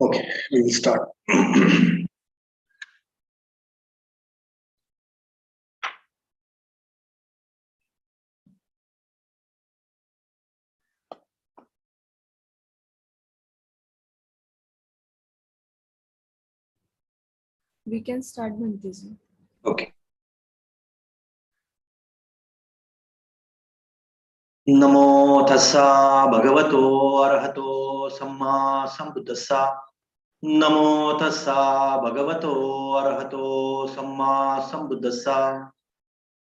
Okay, we will start. We can start Bhantiji. Okay. नमो तस्सा भगवतो अरहतो सम्मा संबुद्धस्सा नमो तस्सा भगवतो अरहतो सम्मा संबुद्धस्सा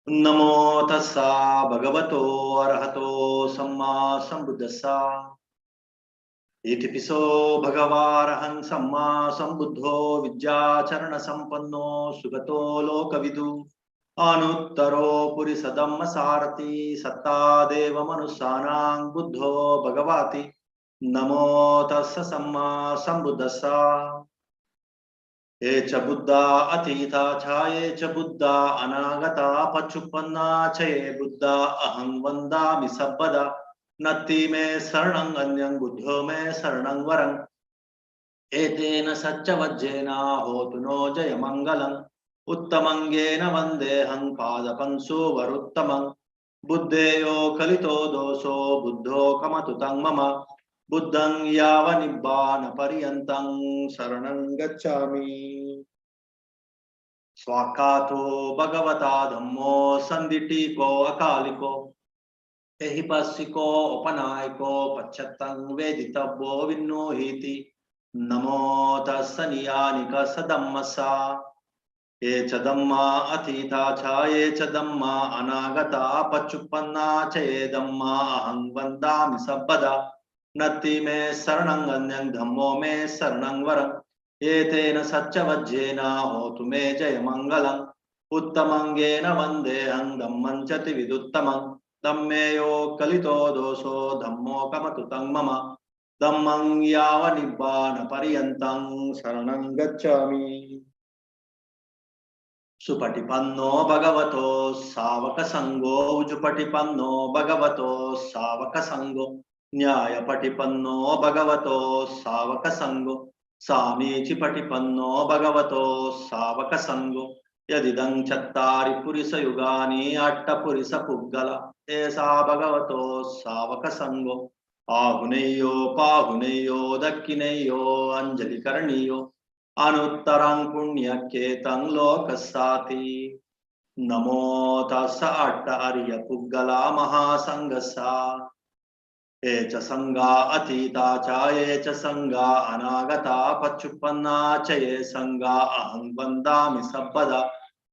नमो तस्सा भगवतो अरहतो सम्मा संबुद्धस्सा इतिपिसो भगवारहं सम्मा संबुद्धो विद्याचरण संपन्नो सुगतो लोकविदु अनुत्तरो पुरिसदम्म सारथि सत्ता देव मनुष्याणां बुद्धो भगवाति नमो तस्स सम्मा संबुद्धस्सा ये च बुद्धा अतीता च ये च बुद्धा अनागता पच्चुपन्ना च ये बुद्धा अहं वन्दामि सब्बदा नत्ति मे शरणं अन्यं बुद्धो मे शरणं वरं एतेन सच्चवज्जेन होतु नो जयमङ्गलम् उत्तमङ्गेन वन्देऽहं पादपं सुवरुत्तमं बुद्धेयो कलितो दोषो बुद्धो कमतु तं मम बुद्धं यावनिब्बानपर्यन्तं शरणं गच्छामि स्वाकातो भगवता धम्मो सन्दिटीको अकालिको एहि पस्सिको उपनायको पश्चत्तं वेदितव्यो विन्नोहीति नमो तस्स नियानिक सदम्मसा ये च धम्मा अतीता च ये च धम्मा अनागता पच्चुपन्ना च ये धम्मा अहं वन्दामि सब्बदा नत्ति मे शरणं अन्यं धम्मो मे शरणं वरम् एतेन सच्चवज्जेन होतु मे जयमङ्गलम् उत्तमङ्गेन वन्देऽहं धम्मं च त्रिविदुत्तमम् धम्मेयो कलितो दोषो धम्मो कमतु तं मम धम्मं यावनिब्बानपर्यन्तं शरणं गच्छामि सुपटिपन्नो भगवतो सावकसङ्गो उजुपटिपन्नो भगवतो सावकसङ्गो न्यायपटिपन्नो भगवतो सावकसङ्गो सामीचिपटिपन्नो भगवतो सावकसङ्गो यदिदं चत्तारि पुरिसयुगानि अट्टपुरिसपुग्गल एषा भगवतो सावकसङ्गो आहुनेयो पाहुनेयो दक्किनेयो अञ्जलिकरणीयो अनुत्तरं पुण्यकेतं लोकस्साति नमो तस्स अट्ट अर्य पुग्गला महासंगसा ये च संगा अतीता च ये च संगा अनागता पच्चुपन्ना च ये संगा अहं वन्दामि सब्बदा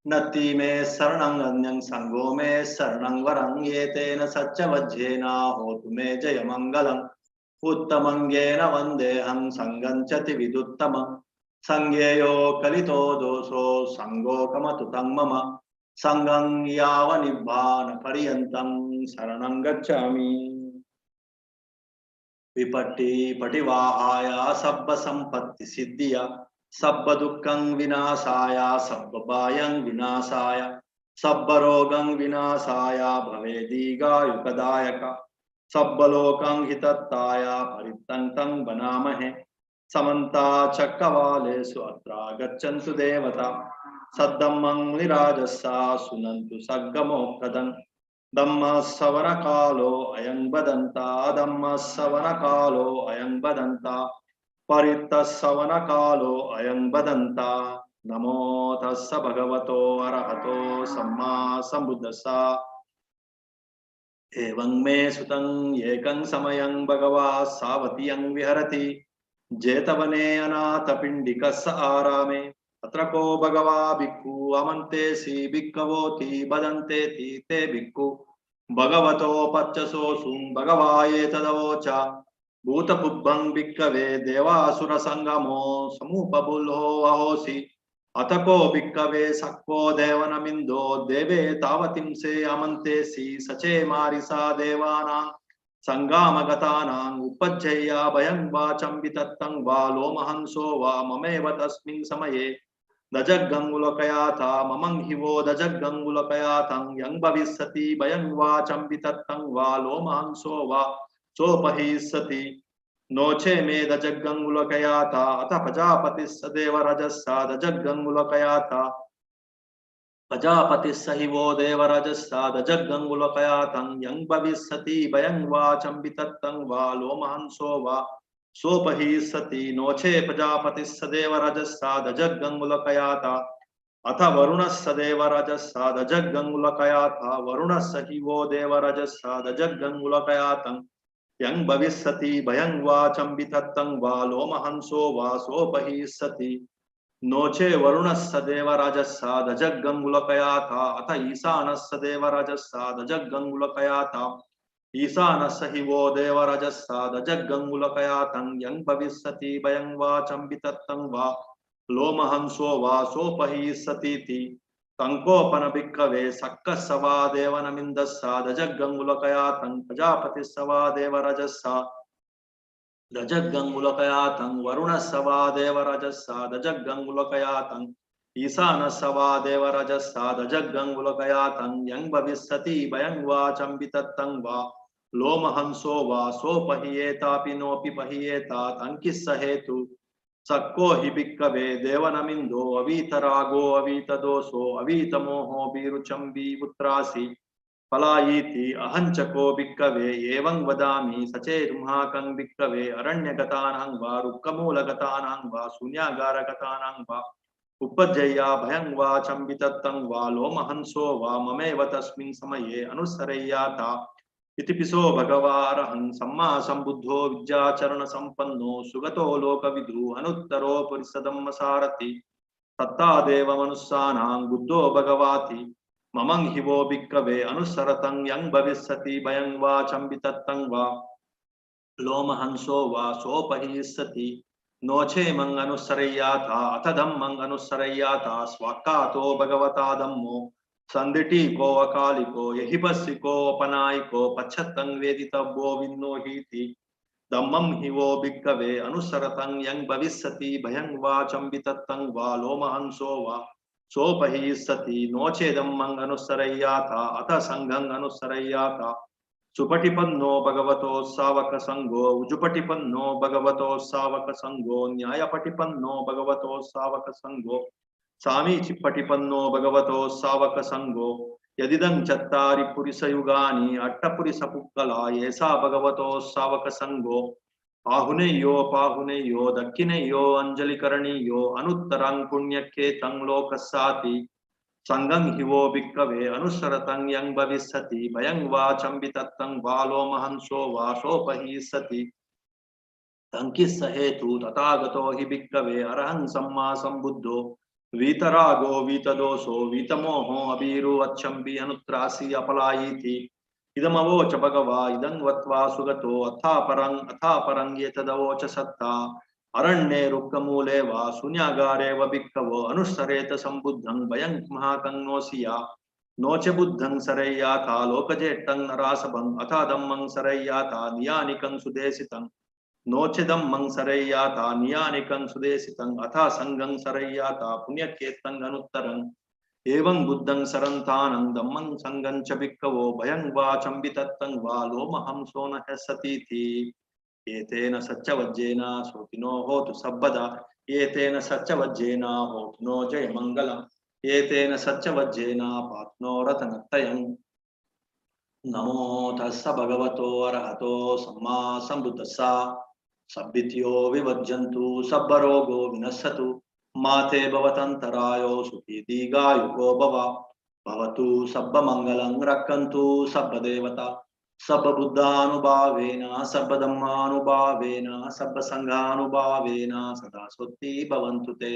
नत्ति मे शरणं अन्यं संगो मे शरणं वरं एतेन सच्चवज्जेन होतु मे जयमङ्गलम् उत्तमङ्गेन वन्देऽहं संगं च त्रिविदुत्तमम् संज्ञेयो कलितो दोषो संगो कमतु तं मम संगं यावनिब्बानपर्यन्तं शरणं गच्छामि विपट्टि पटिवाहाय सब्ब संपत्ति सिद्धिया सब्ब दुःखं विनाशाय सब्ब भयं विनाशाय सब्ब रोगं विनाशाय भवे दीर्घायुकदायक सब्ब लोकं हितत्ताय परित्तं बनामहे समन्ता चक्रवालेषु अत्र गच्छन्तु देवता सद्धम्मं मुनिराजस्सा सुनन्तु सग्गमोक्तदं धम्मश्रवणकालो अयं वदन्ता धम्मश्रवणकालो अयं वदन्ता परित्तश्रवणकालो अयं वदन्ता नमो तस्स भगवतो अरहतो सम्मा सम्बुद्धस्सा एवं मे सुतं एकं समयं भगवा सावतीयं विहरति जेतवने अनाथपिण्डिकस्य आरामे अत्र को भगवा भिक्खु अमन्तेसि भिक्खवोति वदन्तेति ते भिक्खु भगवतो पच्चसोऽसुं भगवाये तदवोच भूतपुब्बं भिक्खवे देवासुरसङ्गमो समुपबुल्हो अहोसि अतको भिक्खवे सक्को देवनमिन्दो देवे तावतिंसे अमन्तेसि सचे मारिसा देवानां संगामगतानां उपज्जय्या भयं वाचं वितत्तं वा लोमहंसो वा ममेव तस्मिन् समये दजगंगुलकयाथा ममं हिवो दजगंगुलकयाथं यं भविष्यति भयं वाचं वितत्तं वा लोमहंसो वा चोपहिष्यति नोचे मेद जगंगुलकयाता अथ प्रजापति सदेव रजस्साद जगंगुलकयाता प्रजापति सहि वो देवरजस्साद जगंगुलकयातं यं भविष्यति भयं वाचं वितत्तं वा लोमहंसो वा सोपहिष्यति नोचे प्रजापति सदेव रजस्साद जगंगुलकयाता अथ वरुणस्य देवरजस्साद जगंगुलकयाता वरुणस्य हि वो देवरजस्साद जगंगुलकयातं यं भविष्यति भयं वाचं वितत्तं वा लोमहंसो वा सोपहिष्यति नोचे वरुणस्य देवराजस्साद जगंगुलकयाता अथ ईशानस्य देवराजस्साद जगंगुलकयाता ईशानस्य हि वो देवराजस्साद जगंगुलकयातं यं भविष्यति भयं वाचं वितत्तं वा लोमहंसो वा सोपहिष्यतीति तंकोपन भिक्खवे सक्कस्सवा देवनमिन्दस्साद जगंगुलकयातं प्रजापतिस्सवा देवराजस्सा दजगंगुलकयातं वरुणस्सवा देवरजस्सा दजगंगुलकयातं ईशानस्सवा देवरजस्सा दजगंगुलकयातं यं भविष्यति भयं वाचं वितत्तं वा लोमहंसो वा सोपहियेतापि नोपि पहियेता तंकिस्स हेतु सक्को हि भिक्खवे देवनमिन्दो अवीतरागो अवीतदोषो अवीतमोहो बीरुचंबी पुत्रासि पलायीति अहंचको भिक्कवे एवं वदामि सचेर्महाकं भिक्कवे अरण्यगतानां वा रुक्कमूलगतानां वा शून्यागारगतानां वा उपजय्या भयं वाचं वितत्तं वा लोमहंसो वा ममेव तस्मिन् समये अनुसरय्याता इतिपिसो भगवारहं सम्मा सम्बुद्धो विद्याचरण संपन्नो सुगतो लोकविदु अनुत्तरो पुरिसदम्म सारथि तत्ता देव मनुष्यानां बुद्धो भगवाति ममं हि वो भिक्खवे अनुसरतं यं भविष्यति भयं वाचं वितत्तं वा लोमहंसो वा सोपहिष्यति नोचे मंग अनुसरय्याथा अथ धम्मं अनुसरय्याथा स्वाक्कातो भगवता धम्मो संदिटीको अकालिको यहिपस्सिको अपनायिको पच्छत्तं वेदितव्यो विन्नो हीति धम्मं हि वो भिक्खवे अनुसरतं यं भविष्यति भयं वाचं वितत्तं वा लोमहंसो वा सोपहिष्यति नोचेदम्मं अनुसरय्याथा अथ संघं अनुसरय्याथा सुपटिपन्नो भगवतो सावक संगो उजुपटिपन्नो भगवतो सावक संगो न्यायपटिपन्नो भगवतो सावक संगो सामीचिपटिपन्नो भगवतो सावक संगो यदिदं चत्तारि पुरिसयुगानि अट्टपुरिसपुक्कला येषा भगवतो सावक संगो पाहुनेयो पाहुनेयो दक्षिणेयो अंजलिकरणीयो अनुत्तरं पुण्यकेतं लोकस्साति संगं हि वो भिक्खवे अनुसरतं यं भविष्यति भयं वाचं वितत्तं वा लोमहंसो वा सोपहिष्यति तंकिस्स हेतु तथागतो हि भिक्खवे अरहं सम्मा सम्बुद्धो वीतरागो वीतदोषो वीतमोहो अबीरु अच्छम्बि अनुत्रासि अपलायीति इदमवोच भगवा इदं वत्वा सुगतो अथा परं एतदवोच सत्ता अरण्ये रुक्कमूले वा शून्यागारे व भिक्खवो अनुसरेत संबुद्धं भयं महाकंनोसिया नोच बुद्धं सरय्याथा लोकजेट्टं नरासभं अथा धम्मं सरय्याथा नियानिकं सुदेशितं नोचिदम्मं सरय्याथा नियानिकं सुदेशितं अथा संगं सरय्याथा पुण्यकेत्तं अनुत्तरं एवं बुद्धं सरन्तानं धम्मं संगं च भिक्खवो भयं वाचं वितत्तं वा लोमहंसो न ह्यसतीति एतेन सच्चवज्जेन सोतिनो होतु सब्बदा एतेन सच्चवज्जेन होतुनो जय मंगलम एतेन सच्चवज्जेन पात्नो रतनत्रयम् नमो तस्स भगवतो अरहतो सम्मा सम्बुद्धस्सा सब्बित्यो विवज्जन्तु सब्बरोगो विनश्यतु माते भवतन्तरायो सुखी दीर्घायुको भवतु सब्बमङ्गलं रक्षन्तु सब्बदेवता सर्वबुद्धानुभावेन सर्वधम्मानुभावेन सर्वसंघानुभावेन सदा स्वस्ति भवन्तु ते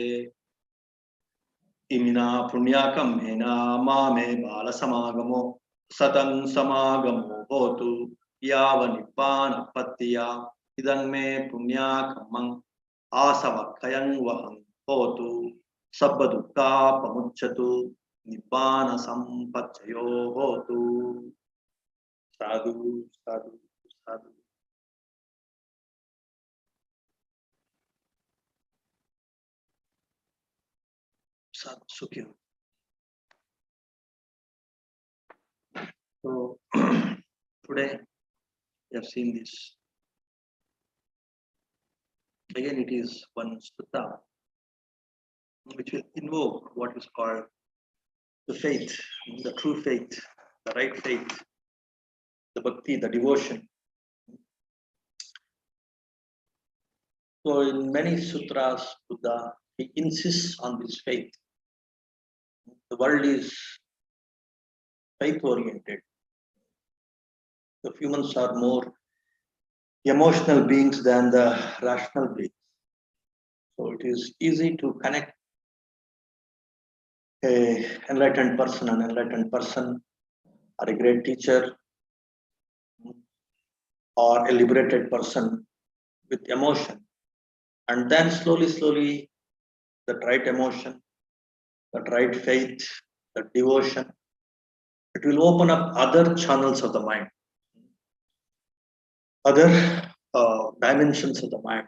इमिना पुण्याकम्मेन मामे बालसमागमो सतं समागमो भवतु यावनिप्पानपत्तिया इदं मे पुण्याकम्मं आसवक्खयं वहं भवतु सर्वदुःखापमुच्यतु निब्बान संपत्तयो भवतु साधु साधु साधु साधु सुखी हो। So today we have seen this Again, it is one sutta which will invoke what is called the faith, the true faith, the right faith, the bhakti, the devotion. So, in many sutras, Buddha he insists on this faith. The world is faith oriented. The humans are more emotional beings than the rational beings. So, it is easy to connect a enlightened person, an enlightened person, or a great teacher, or a liberated person with emotion, and then slowly, that right emotion, that right faith, that devotion, it will open up other channels of the mind, other dimensions of the mind.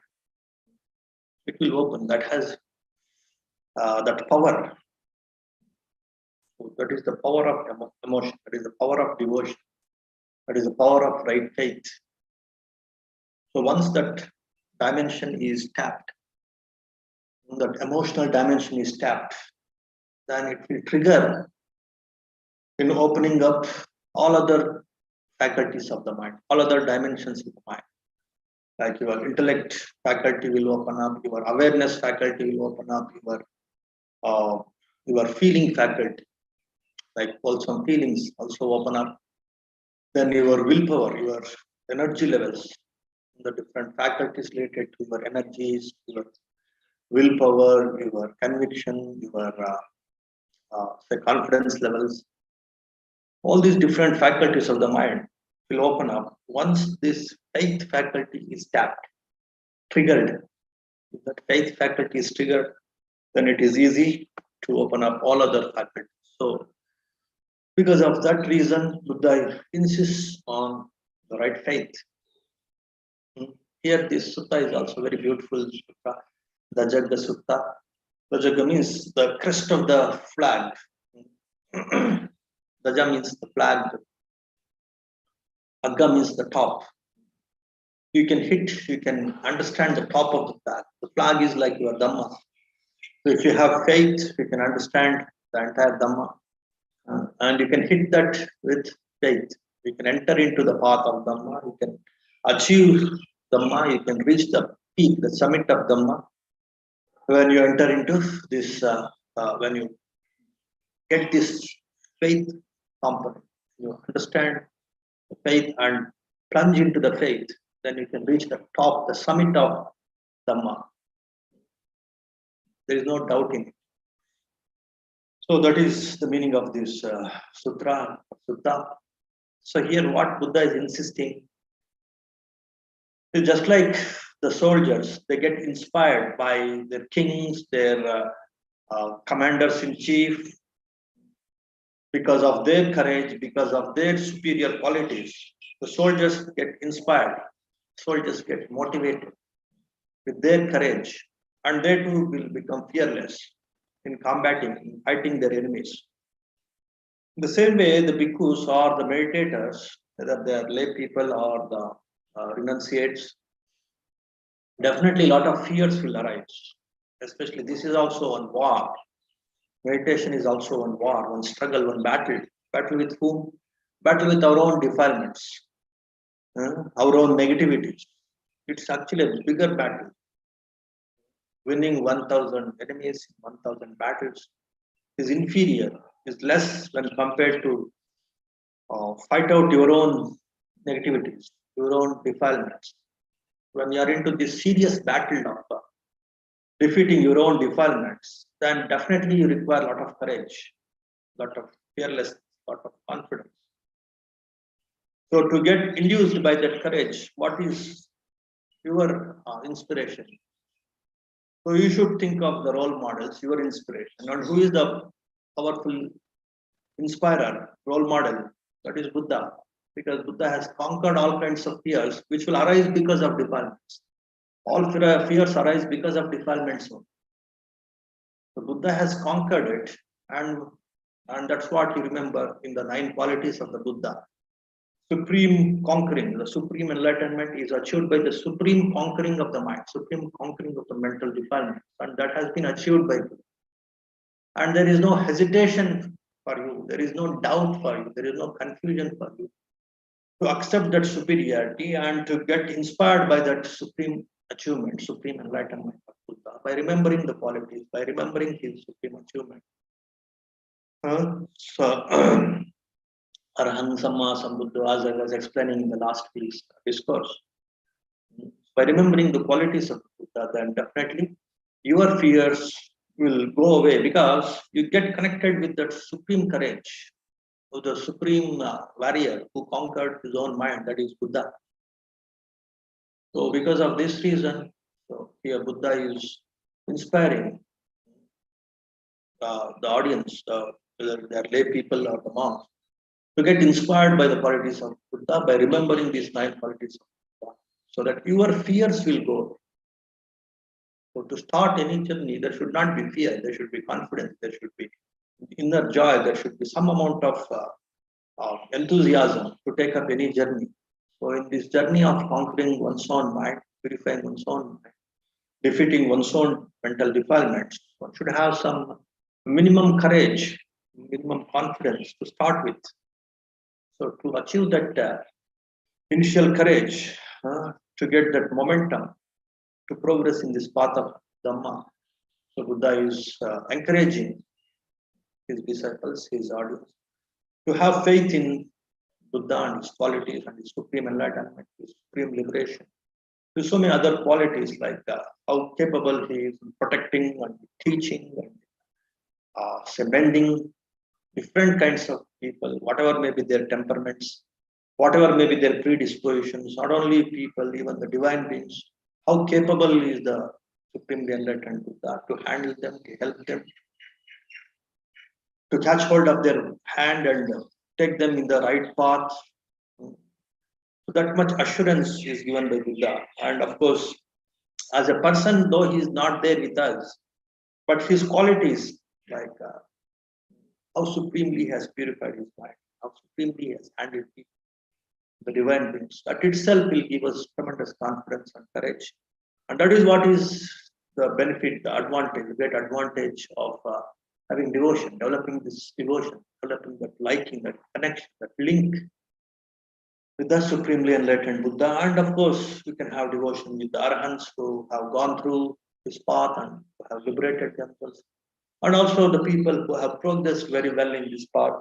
It will open. That has that power. So that is the power of emotion. That is the power of devotion. That is the power of right faith. So once that dimension is tapped, that emotional dimension is tapped, then it will trigger in opening up all other faculties of the mind, all other dimensions of the mind. Like your intellect faculty will open up, your awareness faculty will open up, your feeling faculty, like wholesome feelings also open up. Then your willpower, your energy levels, the different faculties related to your energies, your willpower, your conviction, your say confidence levels, all these different faculties of the mind will open up once this faith faculty is tapped, triggered. If that faith faculty is triggered, then it is easy to open up all other faculties. So, because of that reason, Buddha insists on the right faith. Here, this sutta is also very beautiful sutta, the Jagga Sutta. The Jagga means the crest of the flag. Daja means the flag. Agga means the top. You can understand the top of the flag. The flag is like your Dhamma. So if you have faith, you can understand the entire Dhamma. And you can hit that with faith. You can enter into the path of Dhamma. You can achieve Dhamma. You can reach the peak, the summit of Dhamma. When you enter into this, when you get this faith component, you understand the faith and plunge into the faith, then you can reach the top, the summit of Dhamma. There is no doubt in it. So that is the meaning of this sutta. So here what Buddha is insisting is just like the soldiers, they get inspired by their kings, their commanders in chief, because of their courage, because of their superior qualities. The soldiers get inspired, soldiers get motivated with their courage, and they too will become fearless in combating, in fighting their enemies. In the same way, the bhikkhus or the meditators, whether they are lay people or the renunciates, definitely a lot of fears will arise. Especially, this is also one war. Meditation is also one war, one struggle, one battle. Battle with whom? Battle with our own defilements, our own negativities. It's actually a bigger battle. Winning 1,000 enemies, 1,000 battles is inferior, is less when compared to fight out your own negativities, your own defilements. When you are into this serious battle of defeating your own defilements, then definitely you require a lot of courage, a lot of fearlessness, a lot of confidence. So to get induced by that courage, what is your inspiration? So you should think of the role models, your inspiration, and who is the powerful inspirer, role model? That is Buddha, because Buddha has conquered all kinds of fears which will arise because of defilements. All fears arise because of defilements. So Buddha has conquered it, and that's what you remember in the 9 qualities of the Buddha. supreme conquering. The supreme enlightenment is achieved by the supreme conquering of the mind, supreme conquering of the mental defilements, and that has been achieved by Buddha. And there is no hesitation for you, there is no doubt for you, there is no confusion for you to accept that superiority and to get inspired by that supreme achievement, supreme enlightenment of Buddha, by remembering the qualities, by remembering his supreme achievement. So, Arahant Samma Sambuddha, as I was explaining in the last week's discourse, by remembering the qualities of Buddha, then definitely your fears will go away because you get connected with that supreme courage of the supreme warrior who conquered his own mind, that is Buddha. So, because of this reason, so here Buddha is inspiring the audience, whether they are lay people or the monks, to get inspired by the qualities of Buddha by remembering these 9 qualities of Buddha, so that your fears will go. So, to start any journey, there should not be fear, there should be confidence, there should be inner joy, there should be some amount of enthusiasm to take up any journey. So, in this journey of conquering one's own mind, purifying one's own mind, defeating one's own mental defilements, one should have some minimum courage, minimum confidence to start with. So, to achieve that initial courage, to get that momentum, to progress in this path of Dhamma, so Buddha is encouraging his disciples, his audience, to have faith in Buddha and his qualities and his supreme enlightenment, his supreme liberation. There's so many other qualities like how capable he is in protecting and teaching and say bending different kinds of people, whatever may be their temperaments, whatever may be their predispositions, not only people, even the divine beings, how capable is the supremely enlightened Buddha to handle them, to help them, to catch hold of their hand and take them in the right path. So that much assurance is given by Buddha. And of course, as a person, though he is not there with us, but his qualities, like how supremely he has purified his mind, how supremely he has handled people, the divine beings, that itself will give us tremendous confidence and courage. And that is what is the benefit, the advantage, the great advantage of having devotion, developing this devotion, developing that liking, that connection, that link with the supremely enlightened Buddha. And of course, you can have devotion with the Arahants who have gone through this path and who have liberated themselves. And also the people who have progressed very well in this path.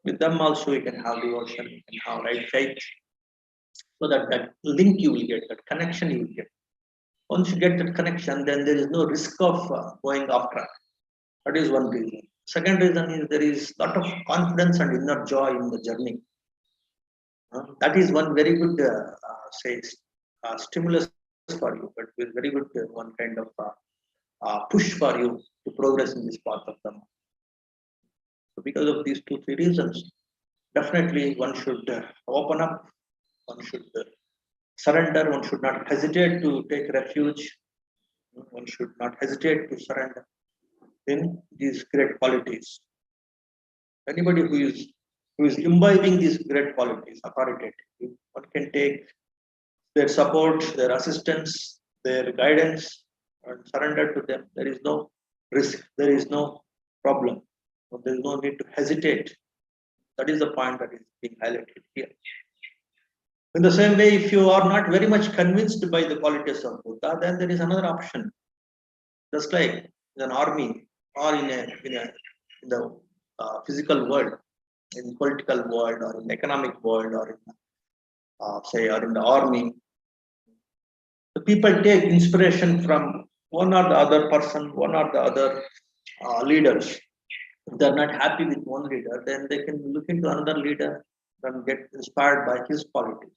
With them also you can have devotion, you can have right faith. So that link you will get, that connection you will get. Once you get that connection, then there is no risk of going off track. That is one reason. Second reason is there is a lot of confidence and inner joy in the journey. That is one very good, stimulus for you, but with very good one kind of push for you to progress in this path of Dhamma. So, because of these 2-3 reasons, definitely one should open up, one should surrender, one should not hesitate to take refuge, one should not hesitate to surrender in these great qualities. Anybody who is imbibing these great qualities, authoritative, one can take their support, their assistance, their guidance, and surrender to them. There is no risk, there is no problem, there is no need to hesitate. That is the point that is being highlighted here. In the same way, if you are not very much convinced by the qualities of Buddha, then there is another option. Just like in an army or in the physical world, in political world or in economic world or in or in the army, the people take inspiration from one or the other person, one or the other leaders. If they are not happy with one leader, then they can look into another leader and get inspired by his qualities.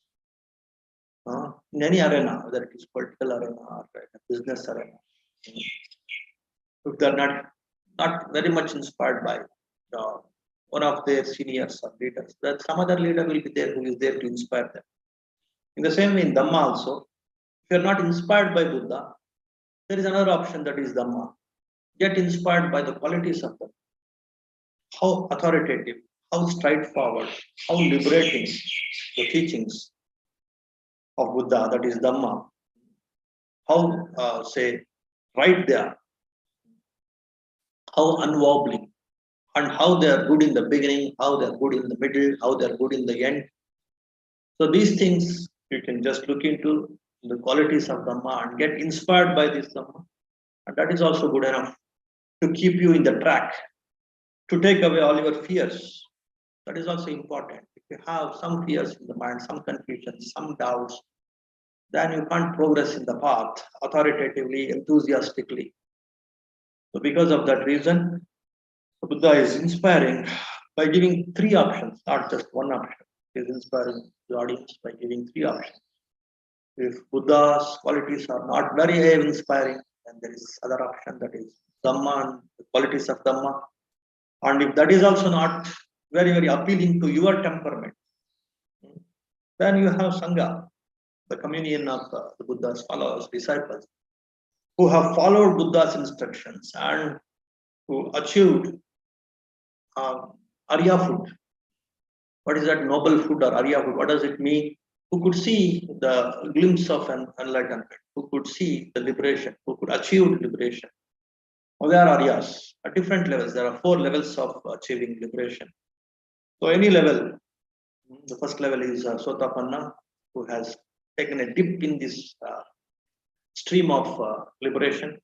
In any arena, whether it is political arena or business arena, if they are not very much inspired by one of their seniors or leaders, then some other leader will be there who is there to inspire them. In the same way, in Dhamma also, if you are not inspired by Buddha, there is another option, that is Dhamma. Get inspired by the qualities of them. How authoritative, how straightforward, how liberating, the teachings of Buddha, that is Dhamma, how say right there, how unwobbling, and how they are good in the beginning, how they are good in the middle, how they are good in the end. So these things you can just look into the qualities of Dhamma and get inspired by this Dhamma, and that is also good enough to keep you in the track, to take away all your fears. That is also important. If you have some fears in the mind, some confusion, some doubts, then you can't progress in the path authoritatively, enthusiastically. So because of that reason, Buddha is inspiring by giving three options, not just one option. He is inspiring the audience by giving three options. If Buddha's qualities are not very inspiring, then there is other option, that is Dhamma and the qualities of Dhamma. And if that is also not very appealing to your temperament, then you have Sangha, the communion of the Buddha's followers, disciples, who have followed Buddha's instructions and who achieved Arya food. What is that noble food or Arya food? What does it mean? Who could see the glimpse of an enlightenment, who could see the liberation, who could achieve liberation. Well, there are Aryas at different levels. There are 4 levels of achieving liberation. So any level, the first level is Sotapanna, who has taken a dip in this stream of liberation.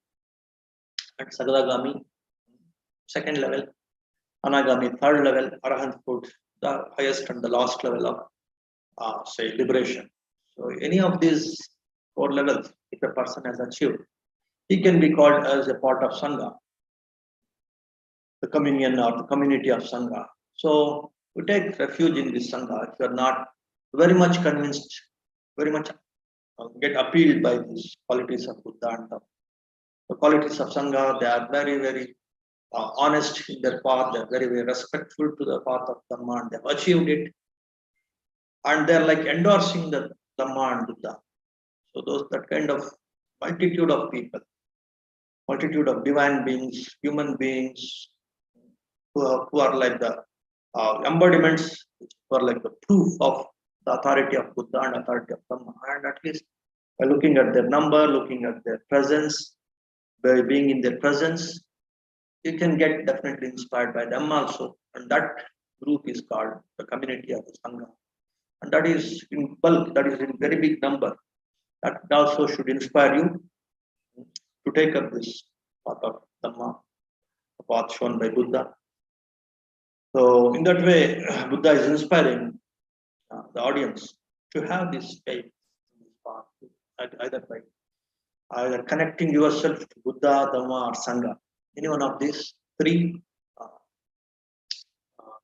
And Sagadagami, second level. Anagami, third level. Arahanthood, the highest and the last level of say liberation. So any of these 4 levels, if a person has achieved, he can be called as a part of Sangha, the communion or the community of Sangha. So we take refuge in this Sangha. If you are not very much convinced, very much get appealed by these qualities of Buddha and the qualities of Sangha, they are very honest in their path, they are very respectful to the path of Dhamma, and they have achieved it. And they are like endorsing the Dhamma and Buddha. So that kind of multitude of people, multitude of divine beings, human beings, who are like the embodiments, who are like the proof of the authority of Buddha and authority of Dhamma. And at least by looking at their number, looking at their presence, by being in their presence, you can get definitely inspired by them also. And that group is called the community of the Sangha. And that is in bulk, that is in very big number. That also should inspire you to take up this path of Dhamma, the path shown by Buddha. So in that way, Buddha is inspiring the audience to have this faith in this path, either connecting yourself to Buddha, Dhamma, or Sangha. Any one of these 3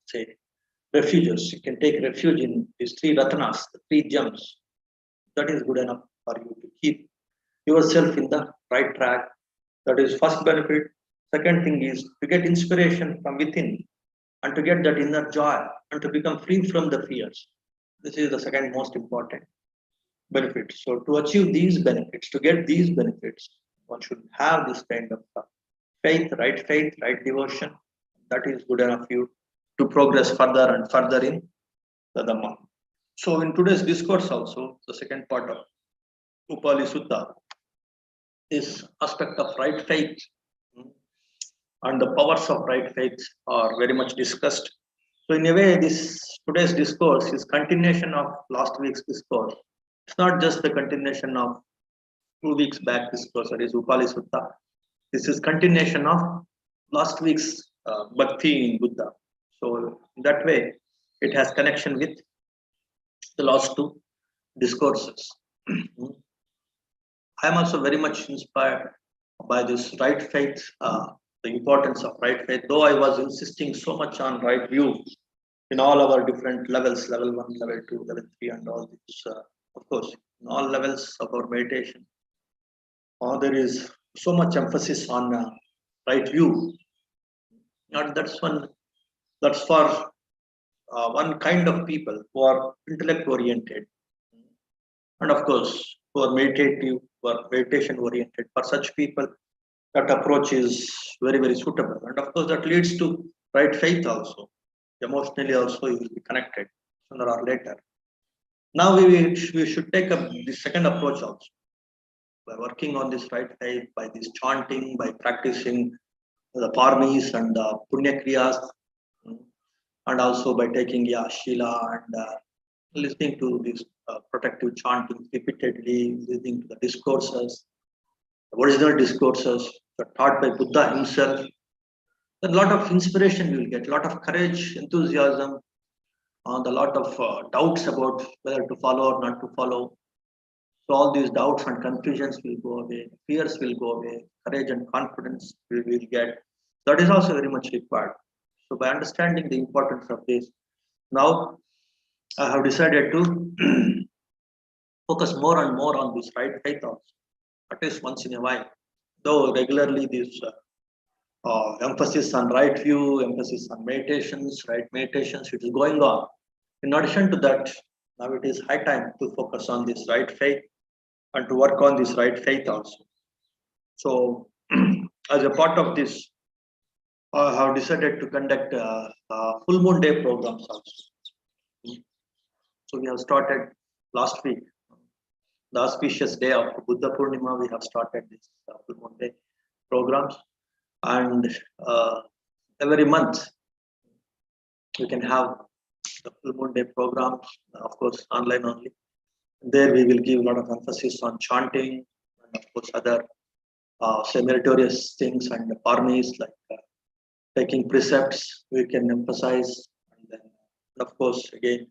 say refuges. You can take refuge in these 3 ratanas, the 3 gems. That is good enough for you to keep yourself in the right track. That is first benefit. Second thing is to get inspiration from within and to get that inner joy and to become free from the fears. This is the second most important benefit. So to achieve these benefits, to get these benefits, one should have this kind of faith, right devotion. That is good enough for you to progress further and further in the Dhamma. So in today's discourse also, the second part of Upali Sutta, this aspect of right faith and the powers of right faith are very much discussed. So in a way, today's discourse is continuation of last week's discourse. It's not just the continuation of 2 weeks back discourse, that is Upali Sutta. This is continuation of last week's Bhakti in Buddha. So in that way, it has connection with the last 2 discourses. I am also very much inspired by this right faith, the importance of right faith, though I was insisting so much on right view in all our different levels, level 1, level 2, level 3, and all this, of course, in all levels of our meditation. There is so much emphasis on right view. And that's for one kind of people who are intellect oriented, and of course who are meditative, who are meditation oriented. For such people, that approach is very suitable, and of course that leads to right faith also. Emotionally also you will be connected sooner or later. Now we should take up the second approach also. By working on this right faith, by this chanting, by practicing the parmis and the punya kriyas, and also by taking Shila and listening to this protective chanting repeatedly, listening to the discourses, the original discourses taught by Buddha himself. Then a lot of inspiration you will get, a lot of courage, enthusiasm, and a lot of doubts about whether to follow or not to follow. So all these doubts and confusions will go away, fears will go away, courage and confidence we will get. That is also very much required. So by understanding the importance of this, now I have decided to focus more and more on this right faith also, at least once in a while. Though regularly this emphasis on right view, emphasis on meditations, right meditations, it is going on. In addition to that, now it is high time to focus on this right faith and to work on this right faith also. So, as a part of this, I have decided to conduct full moon day programs also. So we have started last week, the auspicious day of Buddha Purnima. We have started this full moon day programs, and every month we can have the full moon day programs, of course online only. There we will give a lot of emphasis on chanting and of course other say meritorious things and parmis like taking precepts we can emphasize, and then of course again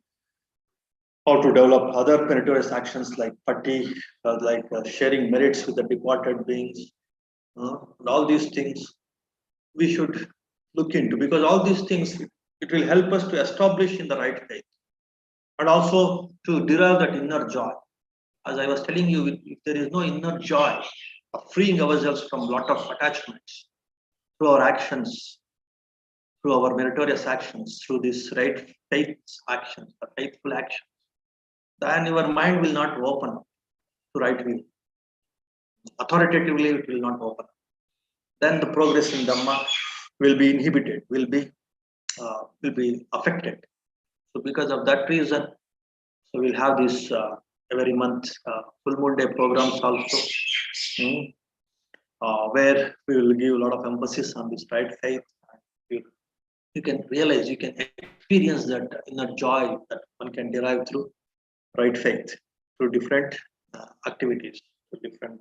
how to develop other meritorious actions like patti, sharing merits with the departed beings, and all these things we should look into, because all these things it will help us to establish in the right faith and also to derive that inner joy. As I was telling you, if there is no inner joy of freeing ourselves from a lot of attachments through our actions, through our meritorious actions, through this right faith actions, the faithful actions, then your mind will not open to right view. Authoritatively, it will not open. Then the progress in Dhamma will be inhibited, will be affected. So because of that reason, so we'll have this every month full moon day programs also, where we will give a lot of emphasis on this right faith. You can realize, you can experience that inner joy that one can derive through right faith, through different activities, through different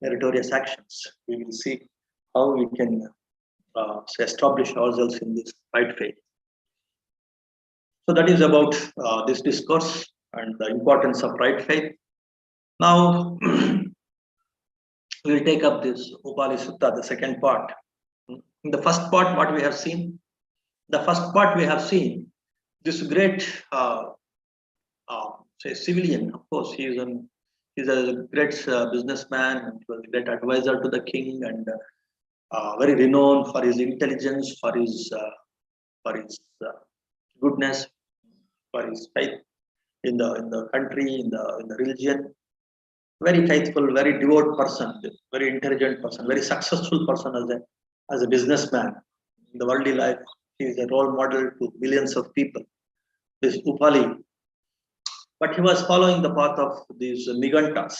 meritorious actions. We will see how we can establish ourselves in this right faith. So that is about this discourse and the importance of right faith. Now we will take up this Upali Sutta, the second part. In the first part, what we have seen, this great say civilian. Of course, he's a great businessman, and he was a great advisor to the king, and very renowned for his intelligence, for his goodness, for his faith in the country, in the religion. Very faithful, very devout person, very intelligent person, very successful person as a businessman in the worldly life. He is a role model to millions of people. This Upali, but he was following the path of these Nigantas.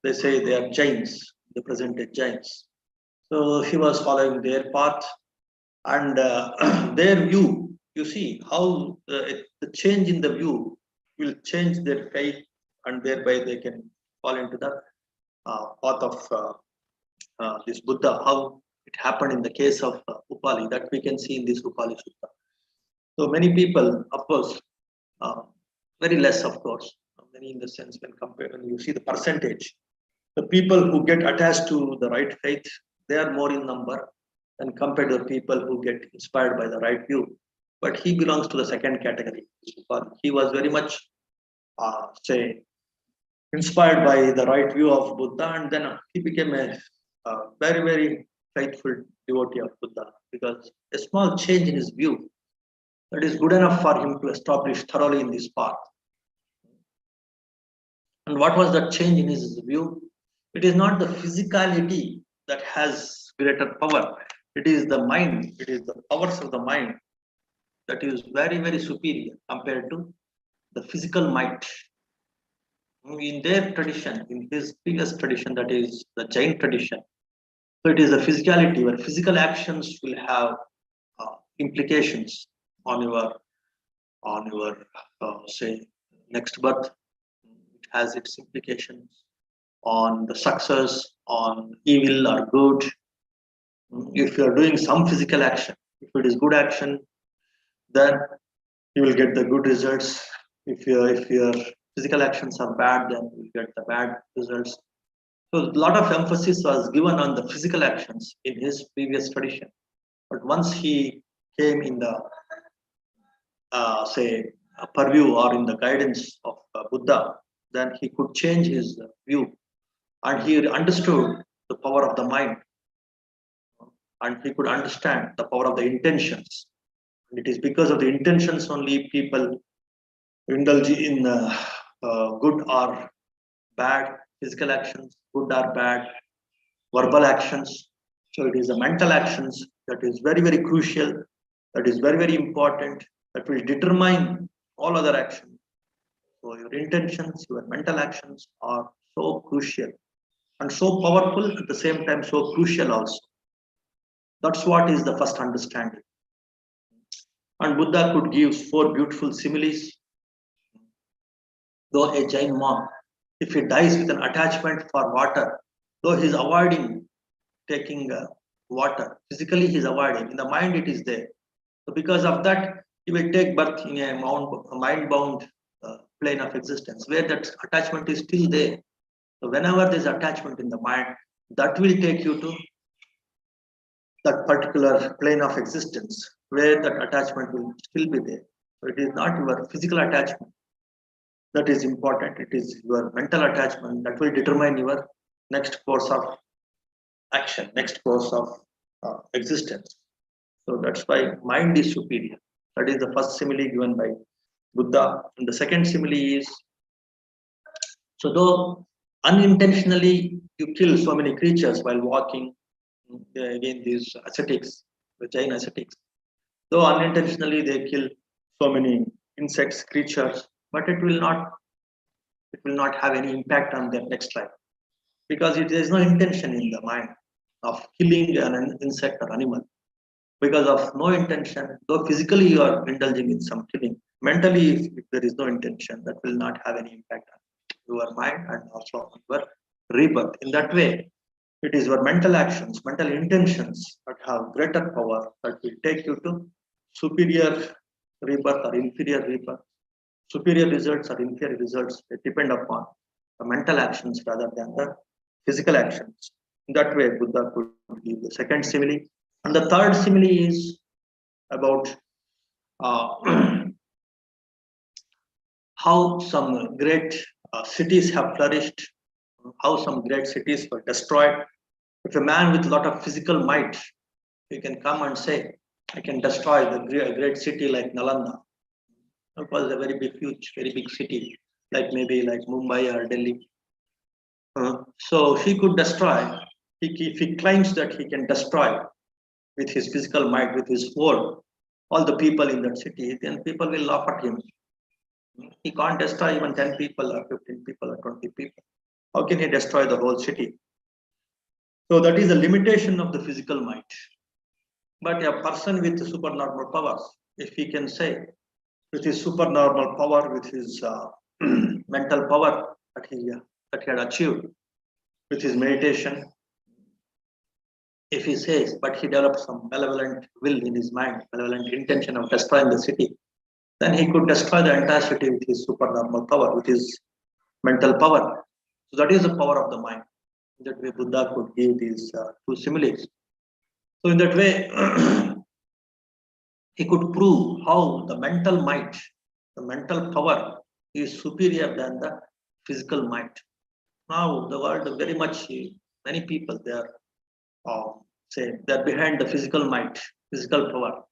They say they are Jains, the present day Jains. So he was following their path, and their view. You see how the change in the view will change their faith, and thereby they can fall into the path of this Buddha. How it happened in the case of Upali, that we can see in this Upali Sutta. So many people, of course, very less, of course, many in the sense when you see the percentage, the people who get attached to the right faith, they are more in number than compared to the people who get inspired by the right view. But he belongs to the second category. He was very much, say, inspired by the right view of Buddha, and then he became a very, very faithful devotee of Buddha, because a small change in his view, that is good enough for him to establish thoroughly in this path. And what was that change in his view? It is not the physicality that has greater power. It is the mind. It is the powers of the mind that is very, very superior compared to the physical might. In their tradition, in his previous tradition, that is the Jain tradition, so it is the physicality where physical actions will have implications on your say next birth. It has its implications on the success, on evil or good. If you are doing some physical action, if it is good action, then you will get the good results. If your physical actions are bad, then you will get the bad results. So a lot of emphasis was given on the physical actions in his previous tradition. But once he came in the say purview or in the guidance of Buddha, then he could change his view, and he understood the power of the mind, and he could understand the power of the intentions. And it is because of the intentions only people indulge in good or bad physical actions, good or bad verbal actions. So it is the mental actions that is very, very crucial, that is very, very important, that will determine all other actions. So your intentions, your mental actions are so crucial and so powerful at the same time, so crucial also. That's what is the first understanding. And Buddha could give four beautiful similes. Though a Jain monk, if he dies with an attachment for water, though he is avoiding taking water, physically he is avoiding, in the mind it is there. So because of that, he will take birth in a mind-bound plane of existence where that attachment is still there. So whenever there is attachment in the mind, that will take you to that particular plane of existence where that attachment will still be there. So it is not your physical attachment that is important, it is your mental attachment that will determine your next course of action, next course of existence. So that's why mind is superior. That is the first simile given by Buddha. And the second simile is, so though unintentionally you kill so many creatures while walking, again these ascetics, the Jain ascetics, though unintentionally they kill so many insects, creatures, but it will not have any impact on their next life because there is no intention in the mind of killing an insect or animal. Because of no intention, though physically you are indulging in some killing, mentally, if there is no intention, that will not have any impact on your mind and also on your rebirth. In that way, it is your mental actions, mental intentions that have greater power that will take you to superior rebirth or inferior rebirth. Superior results or inferior results, they depend upon the mental actions rather than the physical actions. In that way, Buddha could give the second simile. And the third simile is about how some great cities have flourished, how some great cities were destroyed. If a man with a lot of physical might, he can come and say, I can destroy the great city like Nalanda. It was a very big, huge, very big city, like maybe like Mumbai or Delhi. So he could destroy. If he claims that he can destroy with his physical might, with his sword, all the people in that city, then people will laugh at him. He can't destroy even 10 people or 15 people or 20 people. How can he destroy the whole city? So that is the limitation of the physical might. But a person with supernormal powers, if he can say, with his supernormal power, with his mental power that he had achieved, with his meditation, if he says, but he develops some malevolent will in his mind, malevolent intention of destroying the city, then he could destroy the entire city with his supernormal power, with his mental power. So that is the power of the mind. In that way, Buddha could give these two similes. So in that way, he could prove how the mental might, the mental power is superior than the physical might. Now the world very much, many people they are say they're behind the physical might, physical power.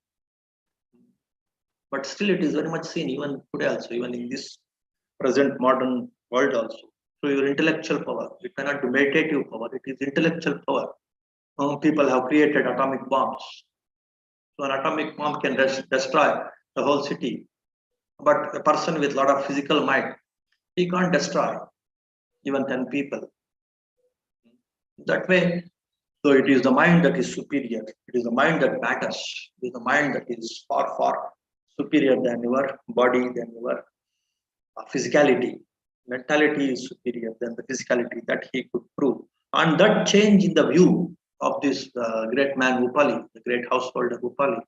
But still it is very much seen even today also, even in this present modern world also. So your intellectual power, it cannot be meditative power, it is intellectual power. People have created atomic bombs. So an atomic bomb can destroy the whole city. But a person with a lot of physical might, he can't destroy even 10 people. That way, so it is the mind that is superior. It is the mind that matters. It is the mind that is far, far superior than your body, than your physicality. Mentality is superior than the physicality that he could prove. And that change in the view of this great man Upali, the great householder Upali,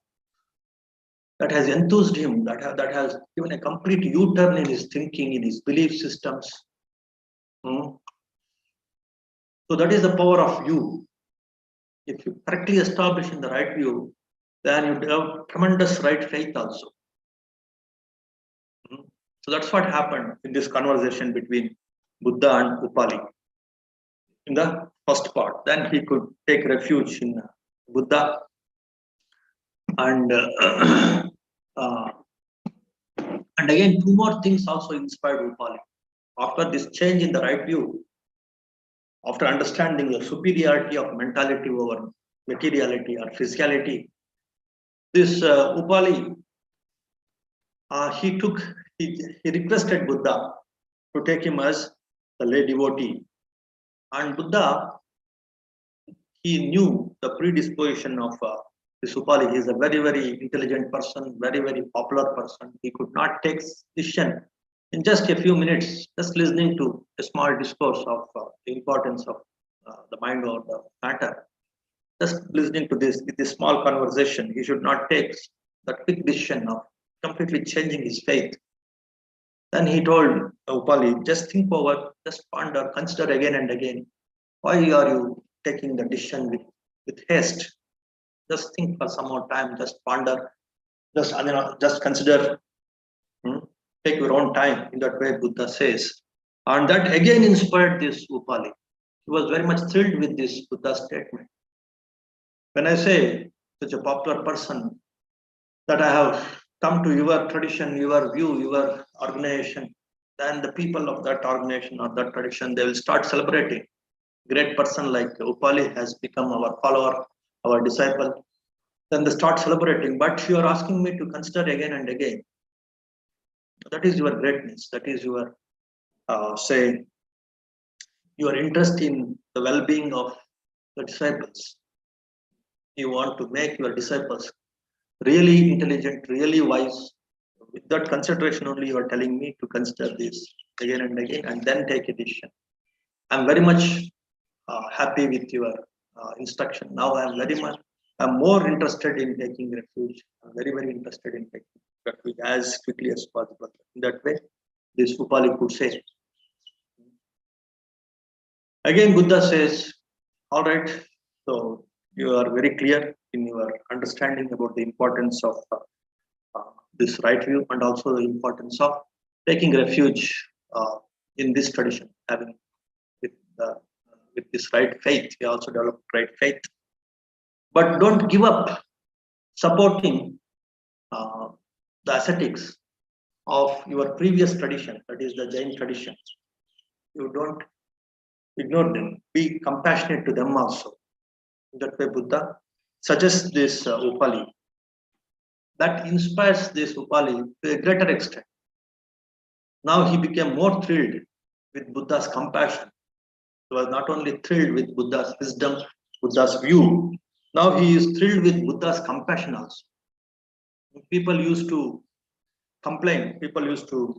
that has enthused him, that has given a complete U-turn in his thinking, in his belief systems. Hmm. So that is the power of you. If you correctly establish in the right view, then you have tremendous right faith also. Hmm. So that's what happened in this conversation between Buddha and Upali. In the first part, then he could take refuge in Buddha and uh, and again two more things also inspired Upali. After this change in the right view, after understanding the superiority of mentality over materiality or physicality, this Upali, he took, he requested Buddha to take him as the lay devotee. And Buddha, he knew the predisposition of this Upali. He is a very, very intelligent person, very, very popular person. He could not take decision in just a few minutes, just listening to a small discourse of the importance of the mind or the matter. Just listening to this with this small conversation, he should not take that quick decision of completely changing his faith. Then he told Upali, just think over, just ponder, consider again and again. Why are you taking the decision with haste? Just think for some more time, just ponder, just consider, hmm, take your own time. In that way, Buddha says. And that again inspired this Upali. He was very much thrilled with this Buddha statement. When I say such a popular person that I have come to your tradition, your view, your organization, then the people of that organization or that tradition, they will start celebrating. Great person like Upali has become our follower, our disciple. Then they start celebrating. But you are asking me to consider again and again. That is your greatness. That is your, say, your interest in the well-being of the disciples. You want to make your disciples really intelligent, really wise. With that consideration only, you are telling me to consider this again and again and then take a decision. I'm very much happy with your instruction. Now I'm more interested in taking refuge. I'm very, very interested in taking refuge as quickly as possible. In that way, this Upali could say. Again, Buddha says, all right, so you are very clear in your understanding about the importance of this right view and also the importance of taking refuge in this tradition, having with, with this right faith. We also develop right faith. But don't give up supporting the ascetics of your previous tradition, that is the Jain tradition. You don't ignore them. Be compassionate to them also. In that way, Buddha suggests this Upali. That inspires this Upali to a greater extent. Now he became more thrilled with Buddha's compassion. He was not only thrilled with Buddha's wisdom, Buddha's view. Now he is thrilled with Buddha's compassion also. People used to complain, people used to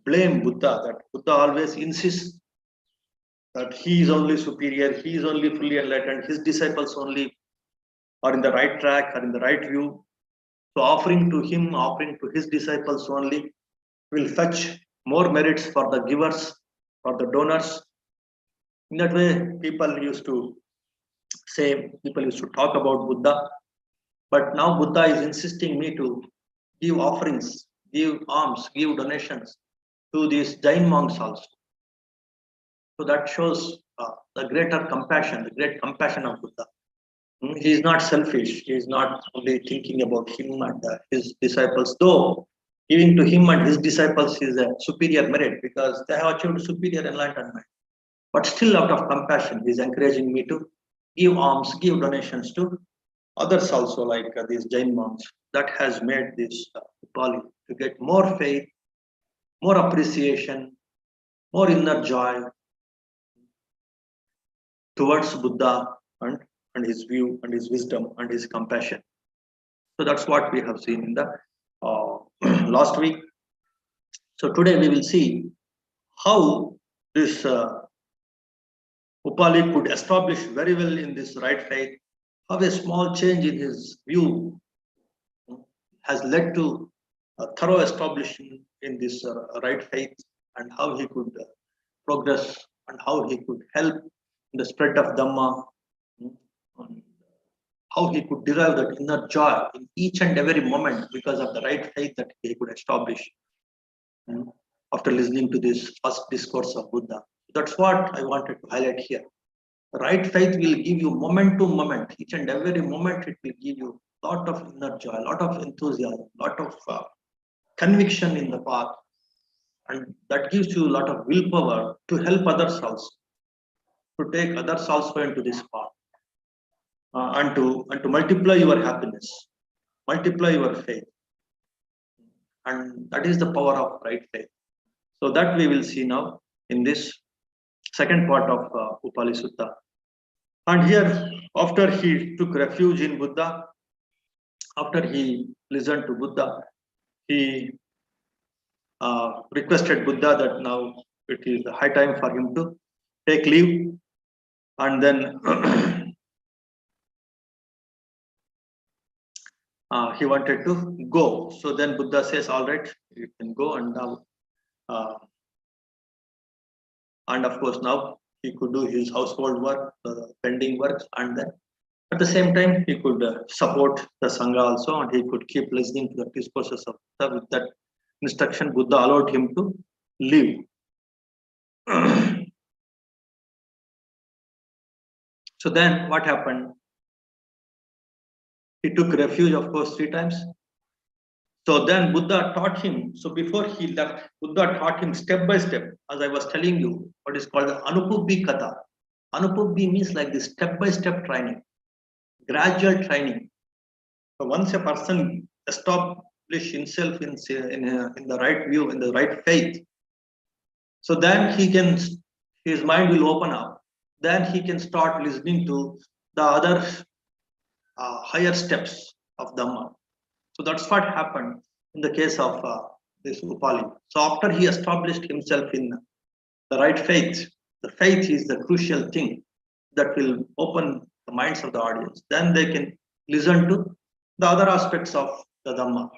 blame Buddha, that Buddha always insists that he is only superior, he is only fully enlightened, his disciples only are in the right track, are in the right view. So offering to him, offering to his disciples only will fetch more merits for the givers, for the donors. In that way, people used to say, people used to talk about Buddha. But now Buddha is insisting me to give offerings, give alms, give donations to these Jain monks also. So that shows the greater compassion, the great compassion of Buddha. He is not selfish. He is not only thinking about him and his disciples, though giving to him and his disciples is a superior merit because they have achieved superior enlightenment. But still, out of compassion, he is encouraging me to give alms, give donations to others also, like these Jain monks. That has made this Upali to get more faith, more appreciation, more inner joy towards Buddha and his view and his wisdom and his compassion. So that's what we have seen in the last week. So today we will see how this Upali could establish very well in this right faith, how a small change in his view has led to a thorough establishment in this right faith, and how he could progress and how he could help in the spread of Dhamma, and how he could derive that inner joy in each and every moment because of the right faith that he could establish after listening to this first discourse of Buddha. That's what I wanted to highlight here. Right faith will give you moment to moment, each and every moment it will give you a lot of inner joy, a lot of enthusiasm, a lot of conviction in the path, and that gives you a lot of willpower to help others also, to take others also into this path, and to multiply your happiness, multiply your faith, and that is the power of right faith. So that we will see now in this second part of Upali Sutta. And here, after he took refuge in Buddha, after he listened to Buddha, he requested Buddha that now it is the high time for him to take leave, and then he wanted to go. So then Buddha says, all right, you can go. And now, and of course now he could do his household work, pending works, and then at the same time he could support the Sangha also, and he could keep listening to the discourses of Buddha. With that instruction, Buddha allowed him to leave. So then what happened? He took refuge, of course, 3 times. So then Buddha taught him. So before he left, Buddha taught him step by step, as I was telling you, what is called the Anupubbi Kata. Anupubbi means like this step by step training, gradual training. So once a person establish himself in the right view, in the right faith, so then his mind will open up. Then he can start listening to the other higher steps of Dhamma. So that's what happened in the case of this Upali. So after he established himself in the right faith, the faith is the crucial thing that will open the minds of the audience. Then they can listen to the other aspects of the Dhamma.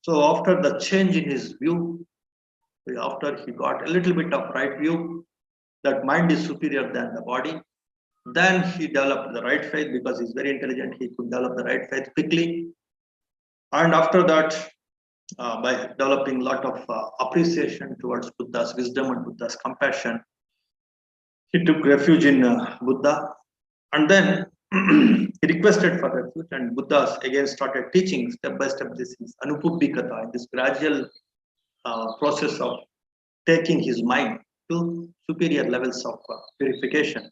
So after the change in his view, after he got a little bit of right view, that mind is superior than the body, then he developed the right faith because he's very intelligent. He could develop the right faith quickly. And after that, by developing a lot of appreciation towards Buddha's wisdom and Buddha's compassion, he took refuge in Buddha. And then he requested for refuge, and Buddha again started teaching step by step. This is Anupubbi Kata, this gradual process of taking his mind to superior levels of purification.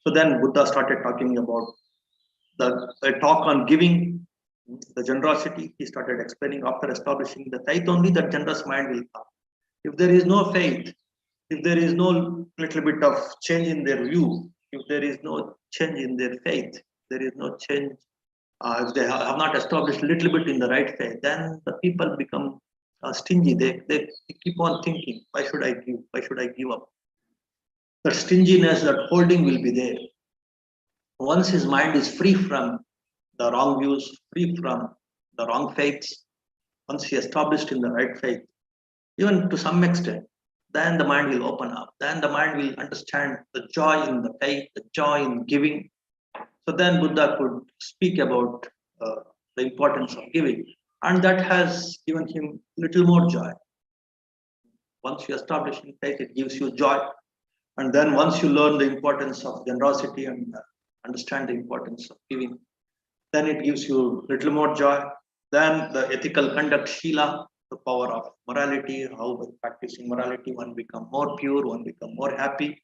So then Buddha started talking about a talk on giving, the generosity. He started explaining after establishing the faith, only that generous mind will come. If there is no faith, if there is no little bit of change in their view, if there is no change in their faith, there is no change, if they have not established a little bit in the right faith, then the people become stingy. They keep on thinking, why should I give? Why should I give up? That stinginess, that holding will be there. Once his mind is free from the wrong views, free from the wrong faiths, once he established in the right faith, even to some extent, then the mind will open up. Then the mind will understand the joy in the faith, the joy in giving. So then Buddha could speak about the importance of giving, and that has given him little more joy. Once you establish in faith, it gives you joy. And then once you learn the importance of generosity and understand the importance of giving, then it gives you little more joy. Then the ethical conduct, Shila, the power of morality, how by practicing morality one become more pure, one become more happy,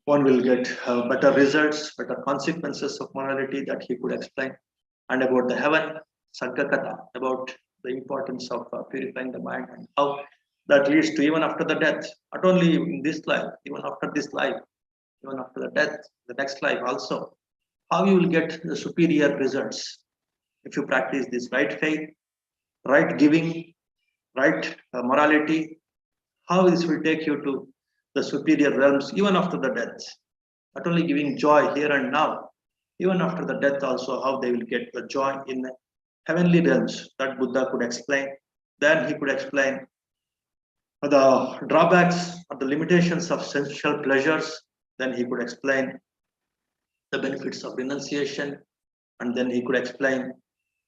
one will get better results, better consequences of morality that he could explain. And about the heaven, Saggakata, about the importance of purifying the mind and how that leads to even after the death, not only in this life, even after this life, even after the death, the next life also, how you will get the superior results if you practice this right faith, right giving, right morality, how this will take you to the superior realms even after the death. Not only giving joy here and now, even after the death also, how they will get the joy in the heavenly realms that Buddha could explain. Then he could explain the drawbacks or the limitations of sensual pleasures. Then he could explain the benefits of renunciation. And then he could explain,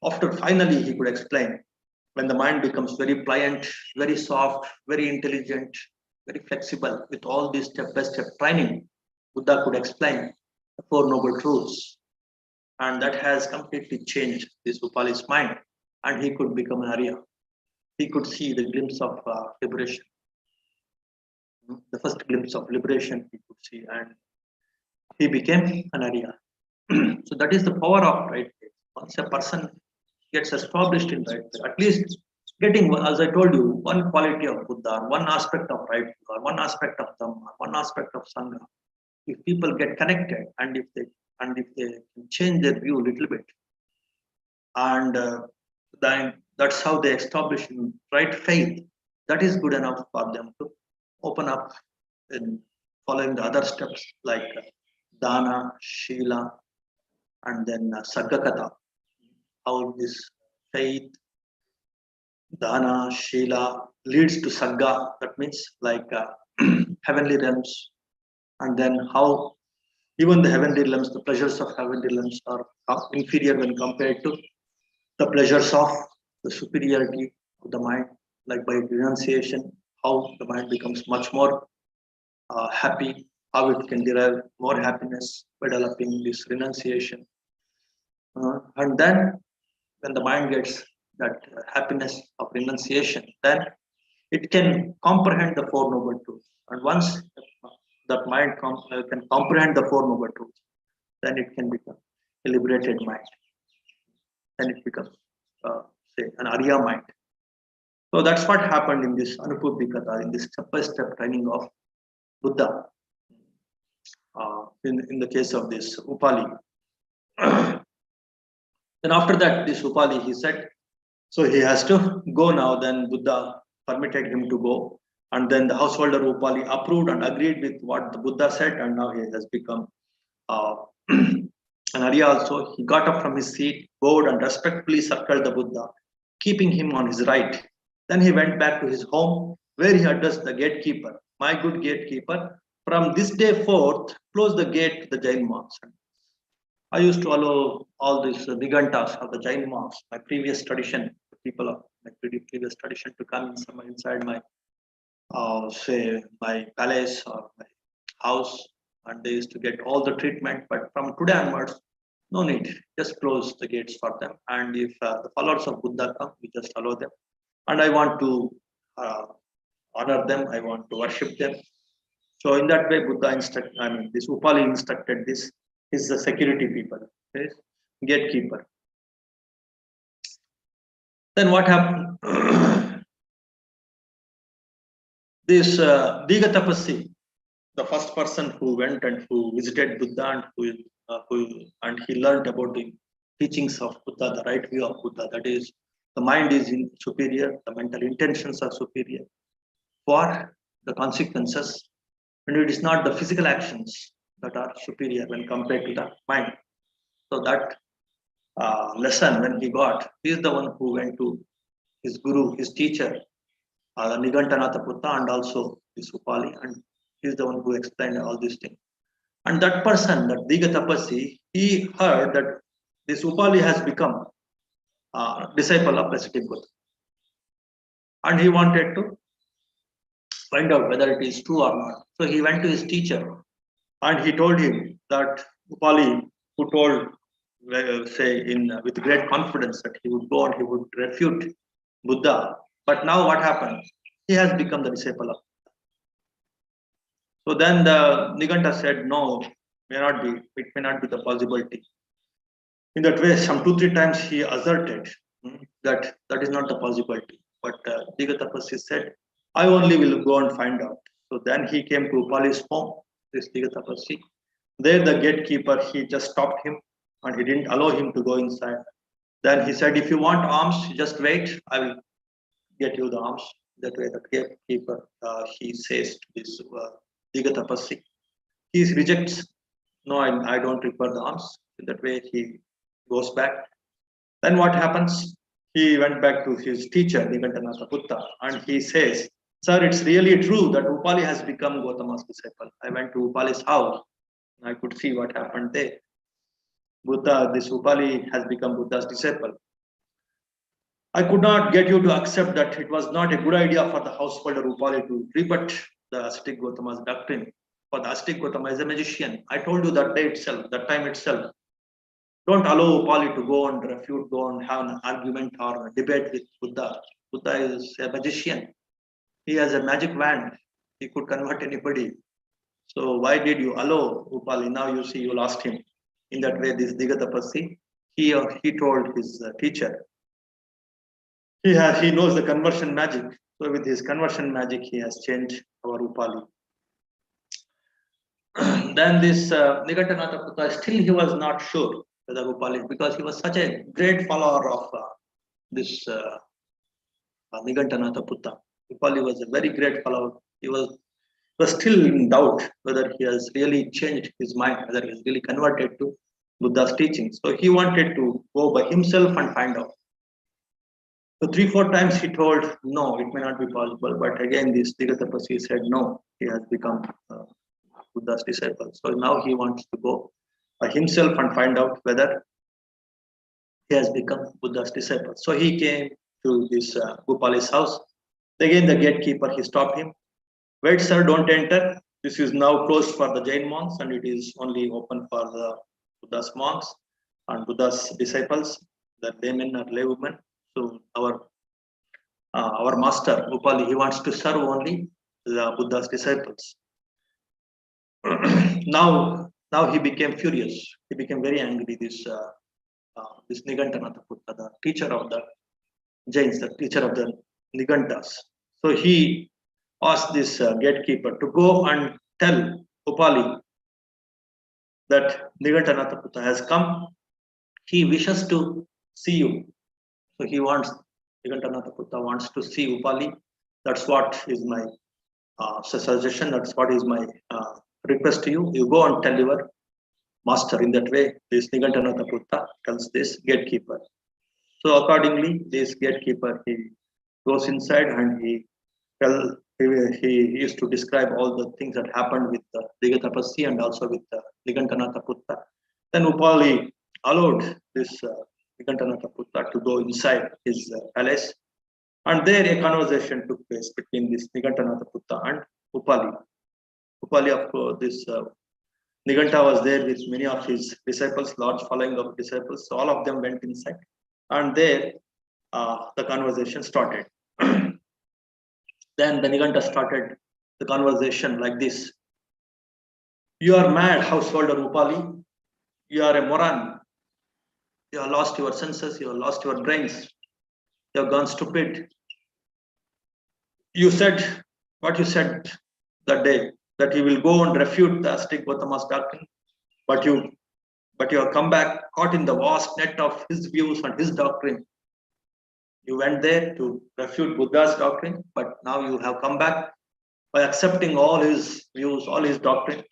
after finally he could explain, when the mind becomes very pliant, very soft, very intelligent, very flexible, with all these step-by-step training, Buddha could explain the Four Noble Truths. And that has completely changed this Upali's mind. And he could become an Arya. He could see the glimpse of liberation. The first glimpse of liberation he could see, and he became an Arya. So that is the power of right faith. Once a person gets established in right faith, at least getting, as I told you, one quality of Buddha, one aspect of right faith, or one aspect of Dhamma, one aspect of Sangha. If people get connected, and if they can change their view a little bit, and then that's how they establish in right faith, that is good enough for them to open up in following the other steps like dana, shila, and then saggakata. How this faith, dana, shila leads to sagga, that means like heavenly realms, and then how even the heavenly realms, the pleasures of heavenly realms are inferior when compared to the pleasures of the superiority of the mind, like by renunciation, how the mind becomes much more happy, how it can derive more happiness by developing this renunciation. And then when the mind gets that happiness of renunciation, then it can comprehend the Four Noble Truths. And once that mind can comprehend the Four Noble Truths, then it can become a liberated mind. Then it becomes, say, an Arya mind. So that's what happened in this Anupubhikata, in this step-by-step training of Buddha. In the case of this Upali. Then after that, this Upali, he said, so he has to go now. Then Buddha permitted him to go. And then the householder Upali approved and agreed with what the Buddha said. And now he has become an Arya also. He got up from his seat, bowed and respectfully circled the Buddha, keeping him on his right. Then he went back to his home, where he addressed the gatekeeper. My good gatekeeper, from this day forth, close the gate to the Jain monks. I used to allow all these Nigantas of the Jain monks, my previous tradition, people of my previous tradition to come inside my, say, my palace or my house, and they used to get all the treatment. But from today onwards, no need, just close the gates for them. And if the followers of Buddha come, we just allow them. And I want to honor them, I want to worship them. So in that way, Buddha instructed, this Upali instructed this, is the security people, okay? Gatekeeper. Then what happened? This Diga Tapasi, the first person who went and who visited Buddha and he learned about the teachings of Buddha, the right view of Buddha, that is, the mind is superior, the mental intentions are superior for the consequences, and it is not the physical actions that are superior when compared to the mind. So that lesson when he got, he is the one who went to his guru, his teacher, Nigantanatha Putta, and also this Upali, and he is the one who explained all these things. And that person, that Diga Tapasi, he heard that this Upali has become a disciple of Blessed Buddha. And he wanted to find out whether it is true or not. So he went to his teacher and he told him that Upali, who told, say, with great confidence that he would go and he would refute Buddha. But now what happened? He has become the disciple of Buddha. So then the Niganta said, no, may not be, it may not be the possibility. In that way, some 2-3 times he asserted That is not the possibility. But Digatapassi said, I only will go and find out. So then he came to Upali's home, this Digatapassi. There the gatekeeper, he just stopped him and he didn't allow him to go inside. Then he said, if you want alms, just wait, I will get you the alms. That way the gatekeeper, he says to this Digatapassi, he rejects, no, I don't require the alms. In that way he goes back. Then what happens? He went back to his teacher, Nigantanatha Buddha, and he says, sir, it's really true that Upali has become Gautama's disciple. I went to Upali's house. I could see what happened there. Buddha, this Upali has become Buddha's disciple. I could not get you to accept that it was not a good idea for the householder Upali to rebut the ascetic Gautama's doctrine. For the ascetic Gautama is a magician. I told you that day itself, that time itself. Don't allow Upali to go and refute, go and have an argument or a debate with Buddha. Buddha is a magician. He has a magic wand. He could convert anybody. So why did you allow Upali? Now you see you lost him. In that way, this Digatapassi, he told his teacher, he knows the conversion magic. So with his conversion magic, he has changed our Upali. Then this Nigantanatha Buddha, still he was not sure whether Upali, because he was such a great follower of this Nigantanatha Buddha. Upali was a very great follower. He was still in doubt whether he has really changed his mind, whether he has really converted to Buddha's teachings. So he wanted to go by himself and find out. So 3-4 times he told, no, it may not be possible. But again, this Digatapassi said, no, he has become Buddha's disciple. So now he wants to go by himself and find out whether he has become Buddha's disciple. So he came to this Upali's house. Again, the gatekeeper, he stopped him. Wait, sir, don't enter. This is now closed for the Jain monks and it is only open for the Buddha's monks and Buddha's disciples, the laymen or laywomen. So our master, Upali, he wants to serve only the Buddha's disciples. now he became furious. He became very angry. This Nigantanatha Buddha, the teacher of the Jains, the teacher of the Nigantas. So he asked this gatekeeper to go and tell Upali that Nigantanatha Buddha has come. He wishes to see you. So Nigantanatha Buddha wants to see Upali. That's what is my suggestion. That's what is my request to you. You go and tell your master. In that way, this Nigantanatha Buddha tells this gatekeeper. So accordingly, this gatekeeper, he goes inside and he used to describe all the things that happened with the Digatapassi and also with the Nigantanatha Buddha. Then Upali allowed this Nigantanatha Buddha to go inside his palace. And there a conversation took place between this Nigantanatha Buddha and Upali. Upali, of course, this Niganta was there with many of his disciples, large following of disciples. So all of them went inside. And there the conversation started. Then the Niganta started the conversation like this. You are mad, householder Upali. You are a moron. You have lost your senses. You have lost your brains. You have gone stupid. You said what you said that day, that you will go and refute the ascetic Gautama's doctrine. But you have come back caught in the vast net of his views and his doctrine. You went there to refute Buddha's doctrine, but now you have come back by accepting all his views, all his doctrine.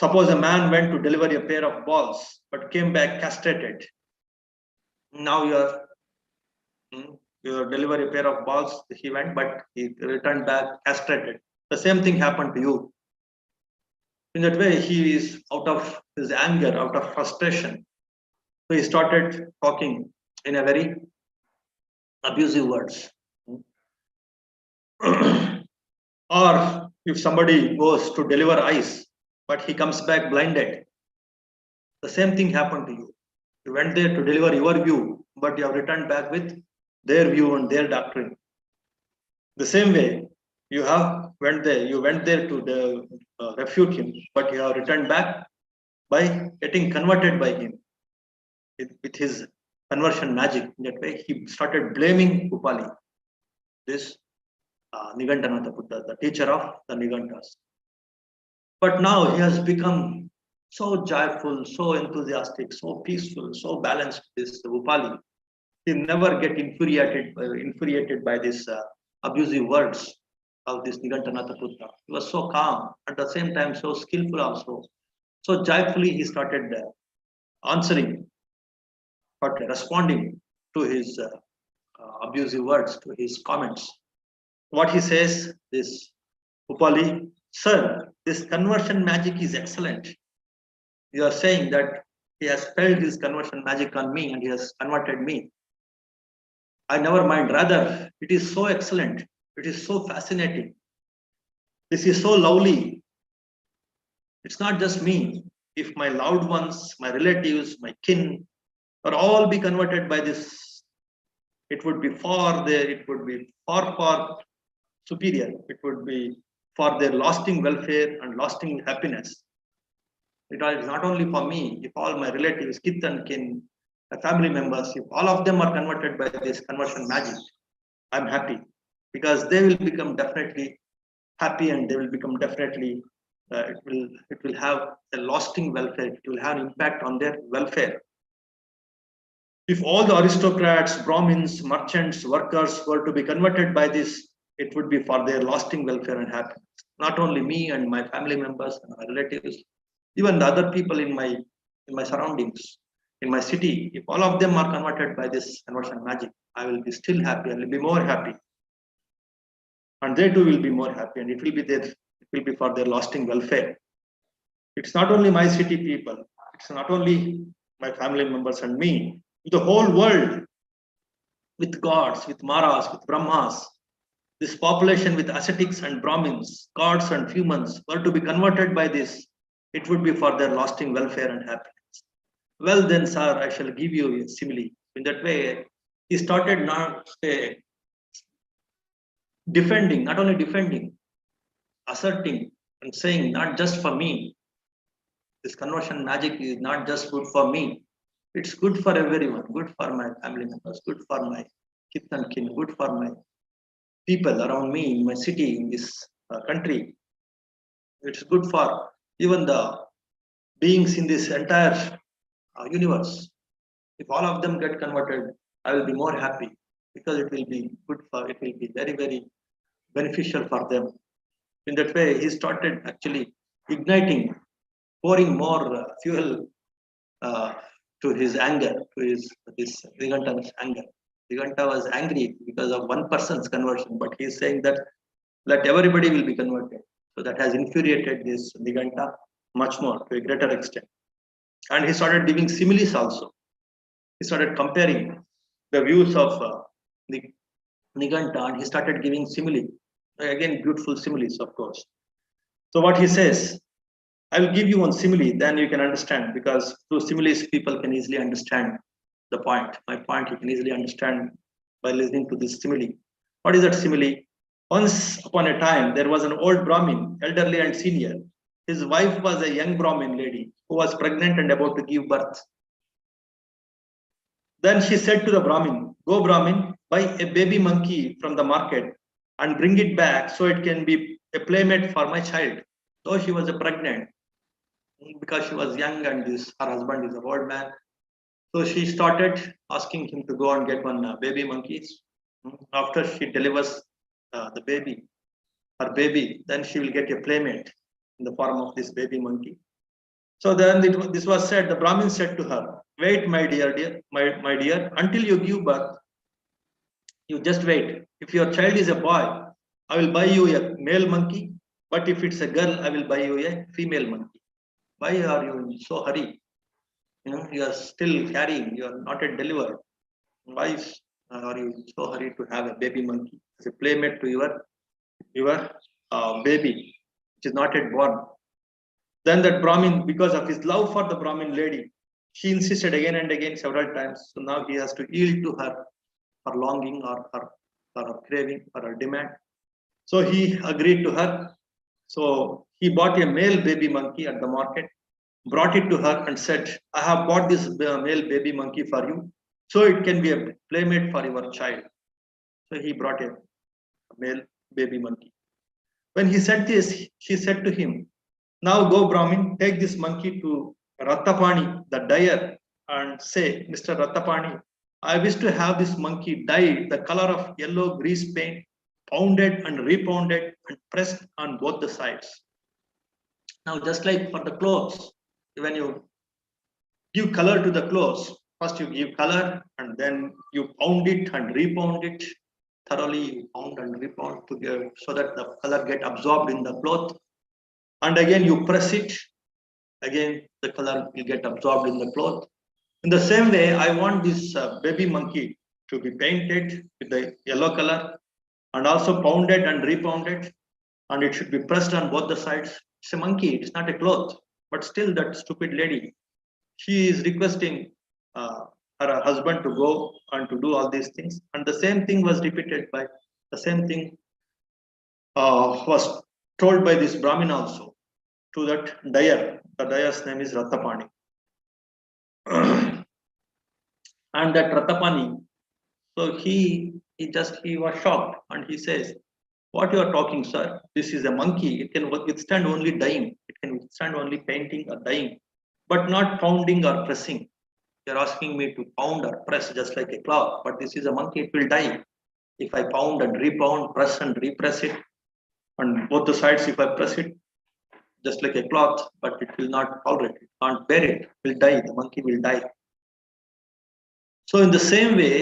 Suppose a man went to deliver a pair of balls, but came back castrated. Now you deliver a pair of balls, he went, but he returned back castrated. The same thing happened to you. In that way, he is out of his anger, out of frustration. So he started talking in a very abusive words. Or if somebody goes to deliver ice, but he comes back blinded, the same thing happened to you. You went there to deliver your view, but you have returned back with their view and their doctrine. The same way, you went there to refute him, but you have returned back by getting converted by him with his conversion magic. In that way, he started blaming Upali, this Nigantanatha Buddha, the teacher of the Nigantas. But now he has become so joyful, so enthusiastic, so peaceful, so balanced, this Upali. He never get infuriated by these abusive words of this Nigantanatha Buddha. He was so calm, at the same time so skillful also. So joyfully he started answering, but responding to his abusive words, to his comments. What he says, this Upali, sir, this conversion magic is excellent. You are saying that he has spelled his conversion magic on me and he has converted me. I never mind. Rather, it is so excellent. It is so fascinating. This is so lovely. It's not just me. If my loved ones, my relatives, my kin are all be converted by this, it would be far there. It would be far superior. It would be for their lasting welfare and lasting happiness. It is not only for me. If all my relatives, kith and kin, my family members, if all of them are converted by this conversion magic, I'm happy, because they will become definitely happy and they will become definitely it will have a lasting welfare. It will have impact on their welfare. If all the aristocrats, Brahmins, merchants, workers were to be converted by this, it would be for their lasting welfare and happiness. Not only me and my family members and my relatives, even the other people in my surroundings, in my city, if all of them are converted by this conversion magic, I will be still happy. I will be more happy, and they too will be more happy, and it will be for their lasting welfare. It's not only my city people. It's not only my family members and me. The whole world, with gods, with maras, with brahmas, this population with ascetics and brahmins, gods and humans were to be converted by this, it would be for their lasting welfare and happiness. Well then, sir, I shall give you a simile. In that way, he started not defending, not only defending, asserting and saying, not just for me. This conversion magic is not just good for me. It's good for everyone, good for my family members, good for my kith and kin, good for my people around me, in my city, in this country. It's good for even the beings in this entire universe. If all of them get converted, I will be more happy, because it will be good for, it will be very beneficial for them. In that way, he started actually igniting, pouring more fuel to his anger, to this Niganta's anger. Niganta was angry because of one person's conversion, but he is saying that let everybody will be converted. So that has infuriated this Niganta much more, to a greater extent. And he started giving similes also. He started comparing the views of Niganta, and he started giving simile. Again, beautiful similes, of course. So what he says, I will give you one simile, then you can understand, because through similes people can easily understand the point. My point you can easily understand by listening to this simile. What is that simile? Once upon a time, there was an old Brahmin, elderly and senior. His wife was a young Brahmin lady who was pregnant and about to give birth. Then she said to the Brahmin, go Brahmin, buy a baby monkey from the market and bring it back so it can be a playmate for my child. Though she was pregnant, because she was young and her husband is an old man. So she started asking him to go and get one baby monkeys. After she delivers the baby, her baby, then she will get a playmate in the form of this baby monkey. So then this was said, the Brahmin said to her, wait, my dear, my dear, until you give birth, you just wait. If your child is a boy, I will buy you a male monkey. But if it's a girl, I will buy you a female monkey. Why are you in so hurry? You are still carrying, you are not yet delivered. Why are you in so hurry to have a baby monkey as a playmate to your baby, which is not yet born? Then that Brahmin, because of his love for the Brahmin lady, she insisted again and again several times. So now he has to yield to her longing or her craving or her demand. So he agreed to her. So he bought a male baby monkey at the market, brought it to her and said, I have bought this male baby monkey for you. So it can be a playmate for your child. So he brought a male baby monkey. When he said this, she said to him, "Now go, Brahmin, take this monkey to Rattapani, the dyer, and say, Mr. Rattapani, I wish to have this monkey dyed the color of yellow grease paint, pounded and repounded and pressed on both the sides." Now, just like for the clothes, when you give color to the clothes, first you give color and then you pound it and repound it thoroughly. You pound and repound to get, so that the color get absorbed in the cloth, and again you press it, again the color will get absorbed in the cloth. In the same way, I want this baby monkey to be painted with the yellow color and also pounded and repounded, and it should be pressed on both the sides. It's a monkey, it's not a cloth. But still, that stupid lady, she is requesting her husband to go and to do all these things. And the same thing was repeated by the same thing was told by this Brahmin also to that dyer. The dyer's name is Rattapani. And that Rattapani, so he was shocked and he says, "What you are talking, sir? This is a monkey. It can withstand only dyeing. It can withstand only painting or dyeing, but not pounding or pressing. You're asking me to pound or press just like a cloth, but this is a monkey, it will die. If I pound and repound, press and repress it, and both the sides, if I press it just like a cloth, but it will not tolerate it, can't bear it, will die, the monkey will die." So in the same way,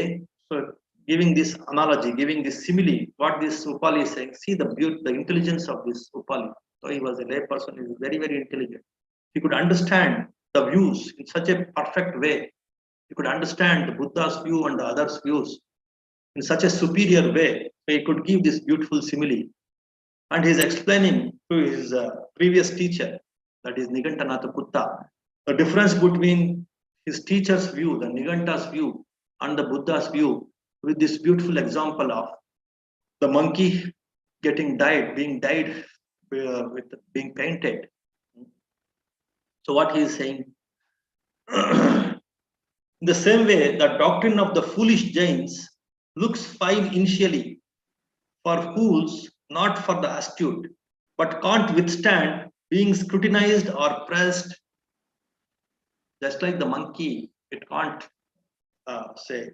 so giving this analogy, giving this simile, what this Upali is saying, see the beauty, the intelligence of this Upali. So he was a lay person, he was very, very intelligent. He could understand the views in such a perfect way. He could understand the Buddha's view and the others' views in such a superior way. So he could give this beautiful simile. And he is explaining to his previous teacher, that is Nigantanatha Kutta, the difference between his teacher's view, the Niganta's view, and the Buddha's view, with this beautiful example of the monkey getting dyed, being dyed with being painted. So what he is saying, in the same way, the doctrine of the foolish Jains looks fine initially for fools, not for the astute, but can't withstand being scrutinized or pressed. Just like the monkey, it can't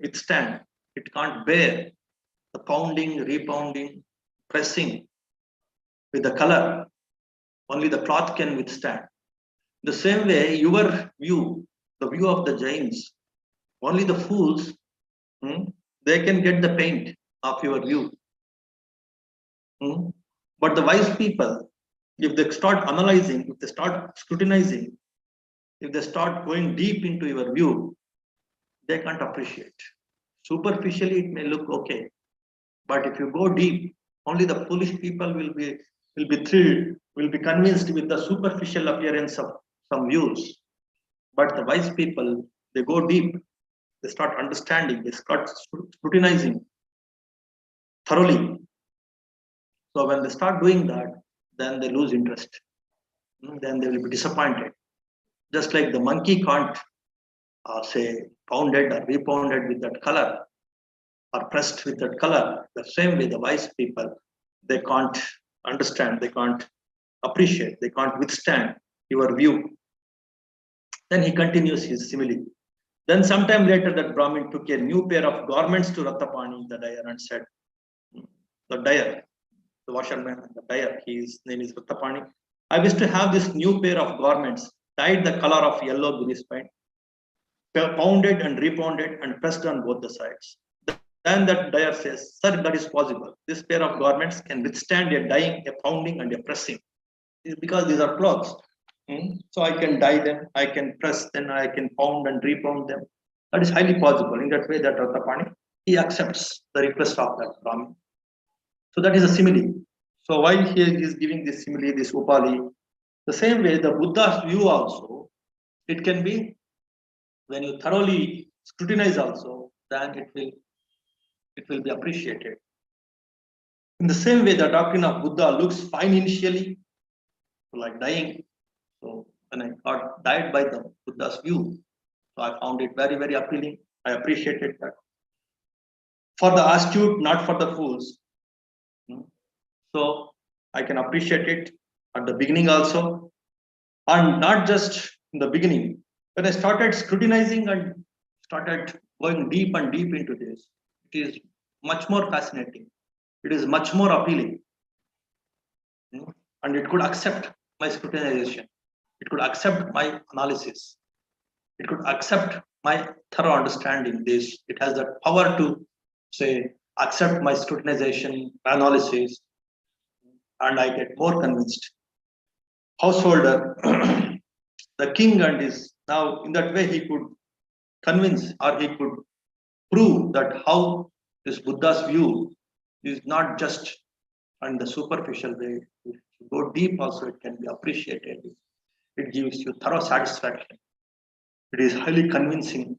withstand, it can't bear the pounding, repounding, pressing with the color. Only the cloth can withstand. The same way, your view, the view of the Jains, only the fools, they can get the paint of your view. But the wise people, if they start analyzing, if they start scrutinizing, if they start going deep into your view, they can't appreciate. Superficially, it may look okay, but if you go deep, only the foolish people will be thrilled, will be convinced with the superficial appearance of some views. But the wise people, they go deep, they start understanding, they start scrutinizing thoroughly. So when they start doing that, then they lose interest. Then they will be disappointed. Just like the monkey can't pounded or repounded with that color or pressed with that color. The same way, the wise people, they can't understand, they can't appreciate, they can't withstand your view. Then he continues his simile. Then sometime later, that Brahmin took a new pair of garments to Rattapani, the dyer, and said, the dyer, the washerman, the dyer, his name is Rattapani, I wish to have this new pair of garments dyed the color of yellow grease paint, pounded and repounded and pressed on both the sides. Then that dyer says, sir, that is possible. This pair of garments can withstand a dyeing, a pounding, and a pressing. It's because these are cloths. So I can dye them, I can press them, I can pound and repound them. That is highly possible. In that way, that Rattapani, he accepts the request of that Brahmin. So that is a simile. So while he is giving this simile, this Upali, the same way the Buddha's view also, it can be, when you thoroughly scrutinize also, then it will be appreciated. In the same way, the doctrine of Buddha looks fine initially, like dying. So when I got dyed by the Buddha's view, so I found it very, very appealing. I appreciated that. For the astute, not for the fools. So I can appreciate it at the beginning also, and not just in the beginning. When I started scrutinizing and started going deep and deep into this, it is much more fascinating. It is much more appealing. And it could accept my scrutinization. It could accept my analysis. It could accept my thorough understanding. It has the power to say, accept my scrutinization, my analysis, and I get more convinced. Householder, the king and his, now in that way he could convince or he could prove that how this Buddha's view is not just on the superficial way. If you go deep also, it can be appreciated. It gives you thorough satisfaction. It is highly convincing.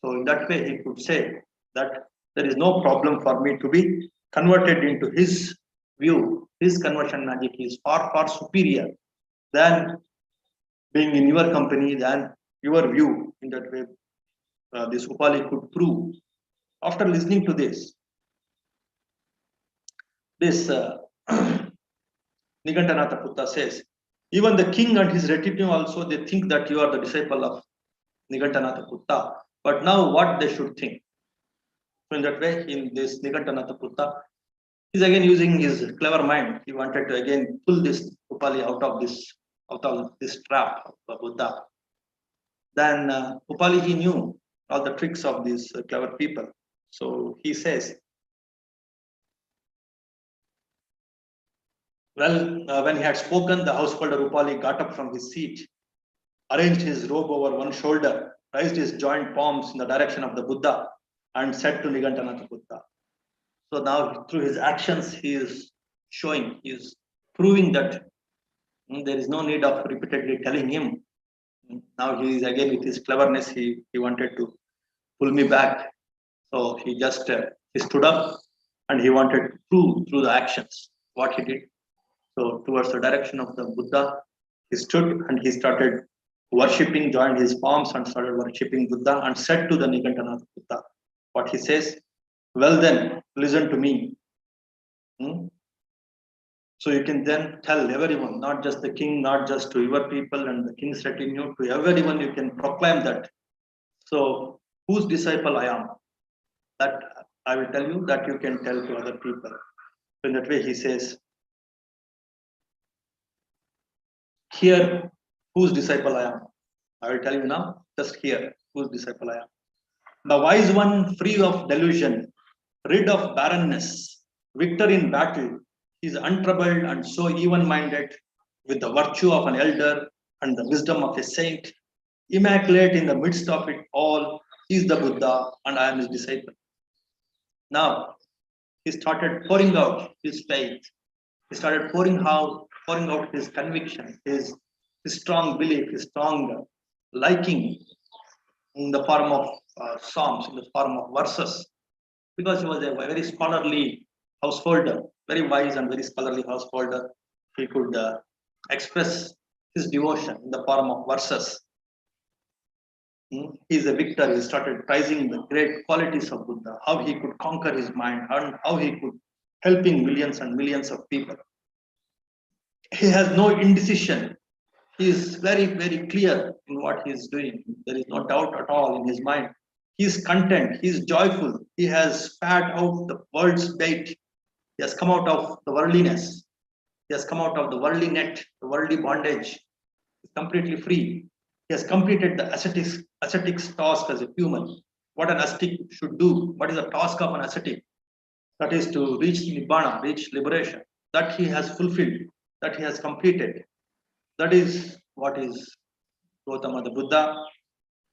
So in that way, he could say that there is no problem for me to be converted into his view. His conversion magic is far, far superior than being in your company, than your view. In that way, this Upali could prove. After listening to this Nigantanatha Putta says, even the king and his retinue also, they think that you are the disciple of Nigantanatha Putta. But now what they should think? So in that way, in this Nigantanatha Putta, he's again using his clever mind. He wanted to again pull this Upali out of this trap of the Buddha. Then Upali, he knew all the tricks of these clever people. So he says, well, when he had spoken, the householder Upali got up from his seat, arranged his robe over one shoulder, raised his joint palms in the direction of the Buddha, and said to Nigantanatha Buddha. So now, through his actions, he is showing, he is proving that there is no need of repeatedly telling him. Now he is again with his cleverness, he wanted to pull me back. So he just he stood up and he wanted to prove through the actions what he did. So towards the direction of the Buddha, he stood and he started worshipping, joined his palms and started worshipping Buddha and said to the Nigantanatha Buddha, what he says, well then, listen to me. So you can then tell everyone, not just the king, not just to your people and the king's retinue, to everyone you can proclaim that. So whose disciple I am, that I will tell you, that you can tell to other people. In that way he says, here, whose disciple I am. I will tell you now, just here, whose disciple I am. The wise one, free of delusion, rid of barrenness, victor in battle, he is untroubled and so even-minded, with the virtue of an elder and the wisdom of a saint, immaculate in the midst of it all, he is the Buddha and I am his disciple. Now, he started pouring out his faith. He started pouring out his conviction, his strong belief, his strong liking in the form of psalms, in the form of verses, because he was a very scholarly householder, very wise and very scholarly householder. He could express his devotion in the form of verses. He is a victor. He started prizing the great qualities of Buddha, how he could conquer his mind and how he could helping millions and millions of people. He has no indecision. He is very, very clear in what he is doing. There is no doubt at all in his mind. He is content. He is joyful. He has spat out the world's bait. He has come out of the worldliness. He has come out of the worldly net, the worldly bondage. He is completely free. He has completed the ascetic's task as a human. What an ascetic should do. What is the task of an ascetic? That is to reach Nibbana, reach liberation. That he has fulfilled, that he has completed. That is what is Gautama the Buddha,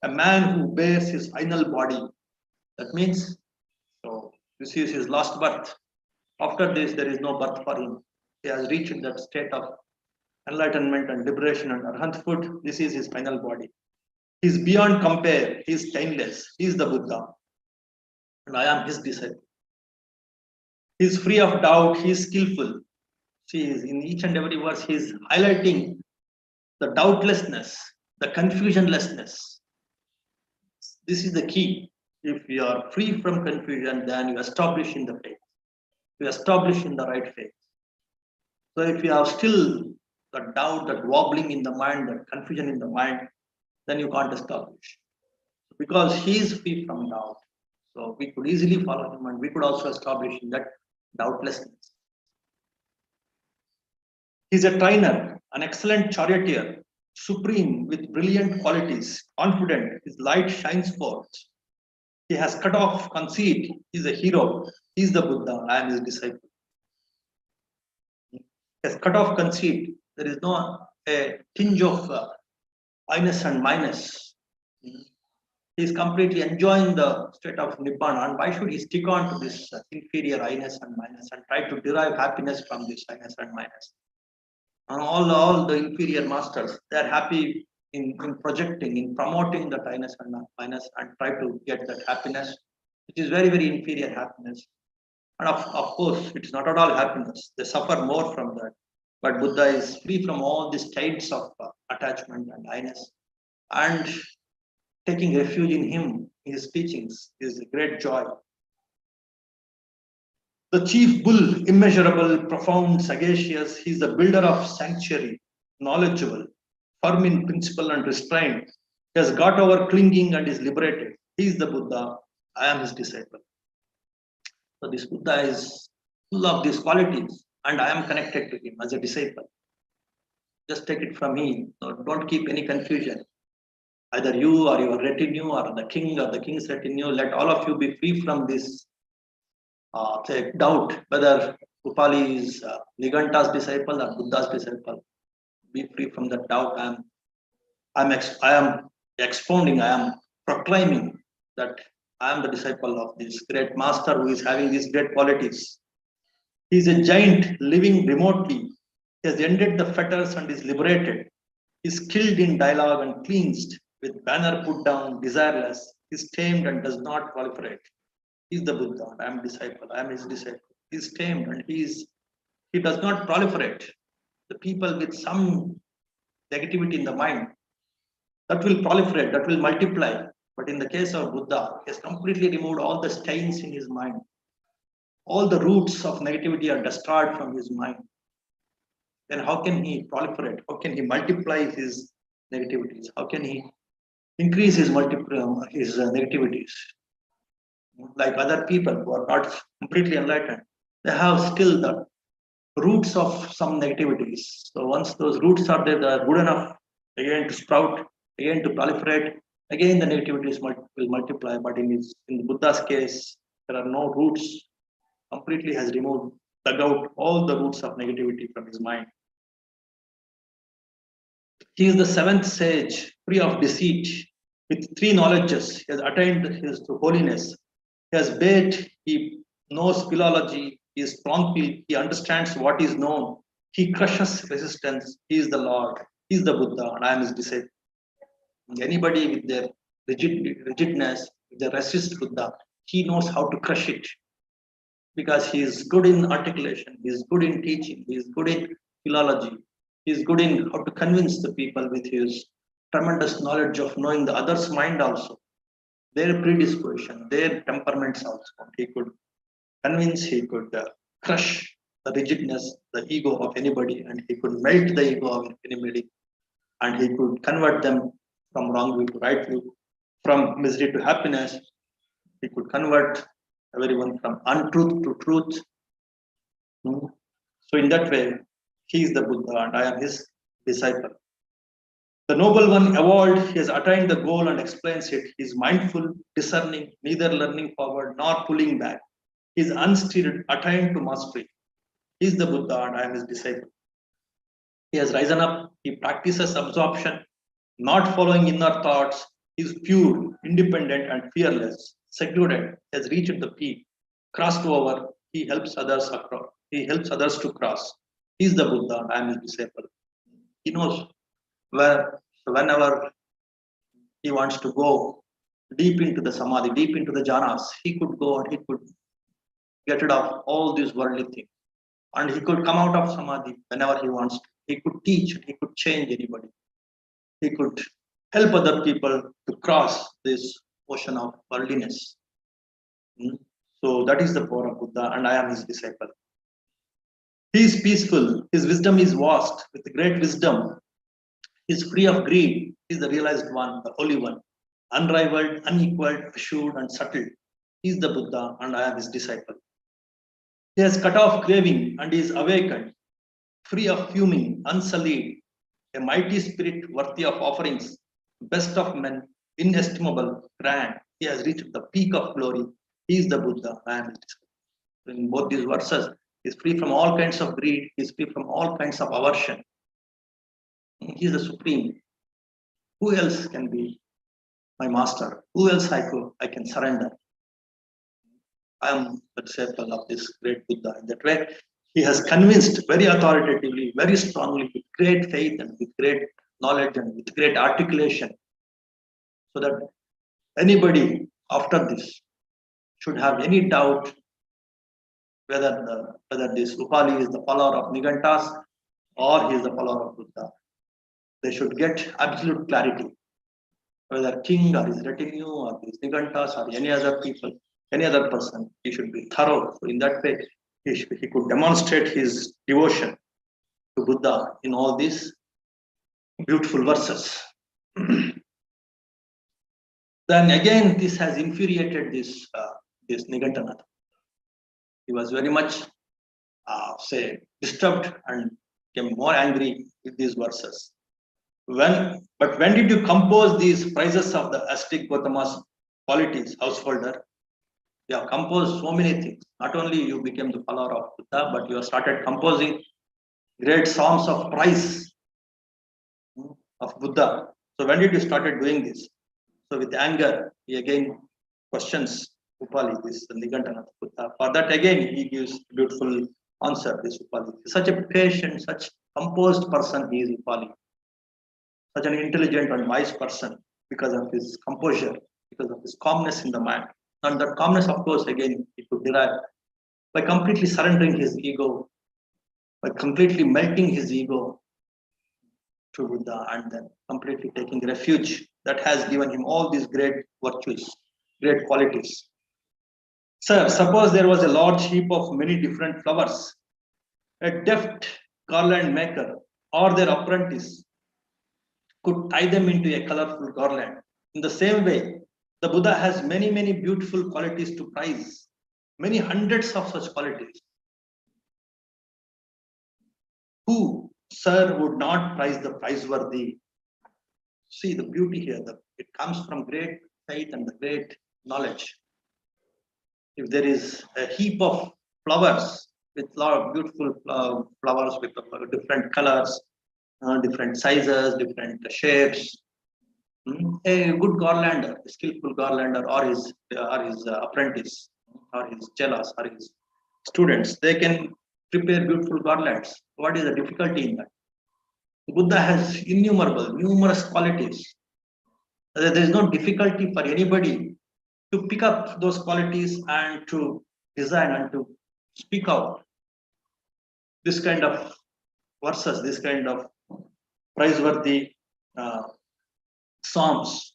a man who bears his final body. That means, so this is his last birth. After this, there is no birth for him. He has reached that state of enlightenment and liberation and arhanthood. This is his final body. He is beyond compare. He is stainless. He is the Buddha. And I am his disciple. He is free of doubt. He is skillful. See, in each and every verse, he is highlighting the doubtlessness, the confusionlessness. This is the key. If you are free from confusion, then you establish in the faith. You establish in the right faith. So if you have still the doubt, that wobbling in the mind, that confusion in the mind, then you can't establish. Because he is free from doubt. So we could easily follow him and we could also establish in that doubtlessness. He is a trainer, an excellent charioteer, supreme with brilliant qualities, confident, his light shines forth. He has cut off conceit, he is a hero, he is the Buddha, I am his disciple. He has cut off conceit, there is no a tinge of minus and minus. He is completely enjoying the state of Nibbana, and why should he stick on to this inferior I-ness and minus and try to derive happiness from this I-ness and minus? All the inferior masters, they are happy in projecting, in promoting the I-ness and minus and try to get that happiness, which is very, very inferior happiness. And of course, it's not at all happiness. They suffer more from that. But Buddha is free from all these states of attachment and I-ness. And taking refuge in him, his teachings, is a great joy. The chief bull, immeasurable, profound, sagacious, he is the builder of sanctuary, knowledgeable, firm in principle and restrained. He has got over clinging and is liberated. He is the Buddha. I am his disciple. So this Buddha is full of these qualities, and I am connected to him as a disciple. Just take it from me. So don't keep any confusion. Either you or your retinue or the king or the king's retinue, let all of you be free from this doubt whether Upali is Niganta's disciple or Buddha's disciple. Be free from that doubt. I am expounding, I am proclaiming that I am the disciple of this great master who is having these great qualities. He is a giant living remotely. He has ended the fetters and is liberated. He is skilled in dialogue and cleansed, with banner put down, desireless. He is tamed and does not proliferate. He is the Buddha. I am disciple. I am his disciple. He is tamed and he does not proliferate. The people with some negativity in the mind, that will proliferate, that will multiply. But in the case of Buddha, he has completely removed all the stains in his mind. All the roots of negativity are destroyed from his mind. Then how can he proliferate? How can he multiply his negativities? How can he increase his negativities? Like other people who are not completely enlightened, they have still the roots of some negativities. So once those roots are there, they are good enough again to sprout, again to proliferate, again the negativities will multiply. But in Buddha's case, there are no roots. Completely has removed, dug out all the roots of negativity from his mind. He is the seventh sage, free of deceit, with three knowledges. He has attained his holiness. He has bathed, he knows philology, he is prompt, he understands what is known, he crushes resistance, he is the Lord, he is the Buddha, and I am his disciple. Anybody with their rigidness, if they resist Buddha, he knows how to crush it. Because he is good in articulation, he is good in teaching, he is good in philology, he is good in how to convince the people with his tremendous knowledge of knowing the other's mind also, their predisposition, their temperaments also. He could convince, he could crush the rigidness, the ego of anybody, and he could melt the ego of anybody, and he could convert them from wrong view to right view, from misery to happiness. He could convert everyone from untruth to truth. So in that way, he is the Buddha and I am his disciple. The noble one evolved, he has attained the goal and explains it. He is mindful, discerning, neither learning forward nor pulling back. He is unsteered, attained to mastery. He is the Buddha and I am his disciple. He has risen up, he practices absorption, not following inner thoughts. He is pure, independent, and fearless. Secluded, has reached the peak, crossed over. He helps others across. He helps others to cross. He is the Buddha. I am his disciple. He knows whenever he wants to go deep into the samadhi, deep into the jhanas, he could go and he could get rid of all these worldly things, and he could come out of samadhi whenever he wants to. He could teach. He could change anybody. He could help other people to cross this ocean of worldliness. So that is the power of Buddha, and I am his disciple. He is peaceful, his wisdom is vast, with great wisdom. He is free of greed, he is the realized one, the holy one, unrivaled, unequaled, assured, and subtle. He is the Buddha, and I am his disciple. He has cut off craving and is awakened, free of fuming, unsullied, a mighty spirit worthy of offerings, best of men, inestimable, grand. He has reached the peak of glory. He is the Buddha, I am his disciple. In both these verses, he is free from all kinds of greed, he is free from all kinds of aversion. He is the supreme. Who else can be my master? Who else I can surrender? I am the disciple of this great Buddha. In that way, he has convinced very authoritatively, very strongly, with great faith and with great knowledge and with great articulation, so that anybody after this should have any doubt whether this Upali is the follower of Nigantas or he is the follower of Buddha. They should get absolute clarity. Whether king or his retinue or his Nigantas or any other people, any other person, he should be thorough. So in that way, he could demonstrate his devotion to Buddha in all these beautiful verses. Then again, this has infuriated this Nigantanatha. He was very much, disturbed and became more angry with these verses. When did you compose these praises of the ascetic Gautama's qualities, householder? You have composed so many things. Not only you became the follower of Buddha, but you have started composing great psalms of praise of Buddha. So when did you started doing this? So with anger, he again questions Upali, this Nigantanath Buddha. For that again, he gives beautiful answer, this Upali. Such a patient, such composed person he is, Upali. Such an intelligent and wise person because of his composure, because of his calmness in the mind. And that calmness, of course, again, he could derive by completely surrendering his ego, by completely melting his ego to Buddha, and then completely taking refuge that has given him all these great virtues, great qualities. Sir, suppose there was a large heap of many different flowers. A deft garland maker or their apprentice could tie them into a colorful garland. In the same way, the Buddha has many, many beautiful qualities to prize, many hundreds of such qualities. Who, sir, would not prize the prizeworthy? See the beauty here, it comes from great faith and the great knowledge. If there is a heap of flowers with a lot of beautiful flowers with different colors, different sizes, different shapes, a good garlander, a skillful garlander, or his apprentice, or his chelas, or his students, they can prepare beautiful garlands. What is the difficulty in that? The Buddha has numerous qualities. There is no difficulty for anybody to pick up those qualities and to design and to speak out this kind of verses, this kind of praiseworthy psalms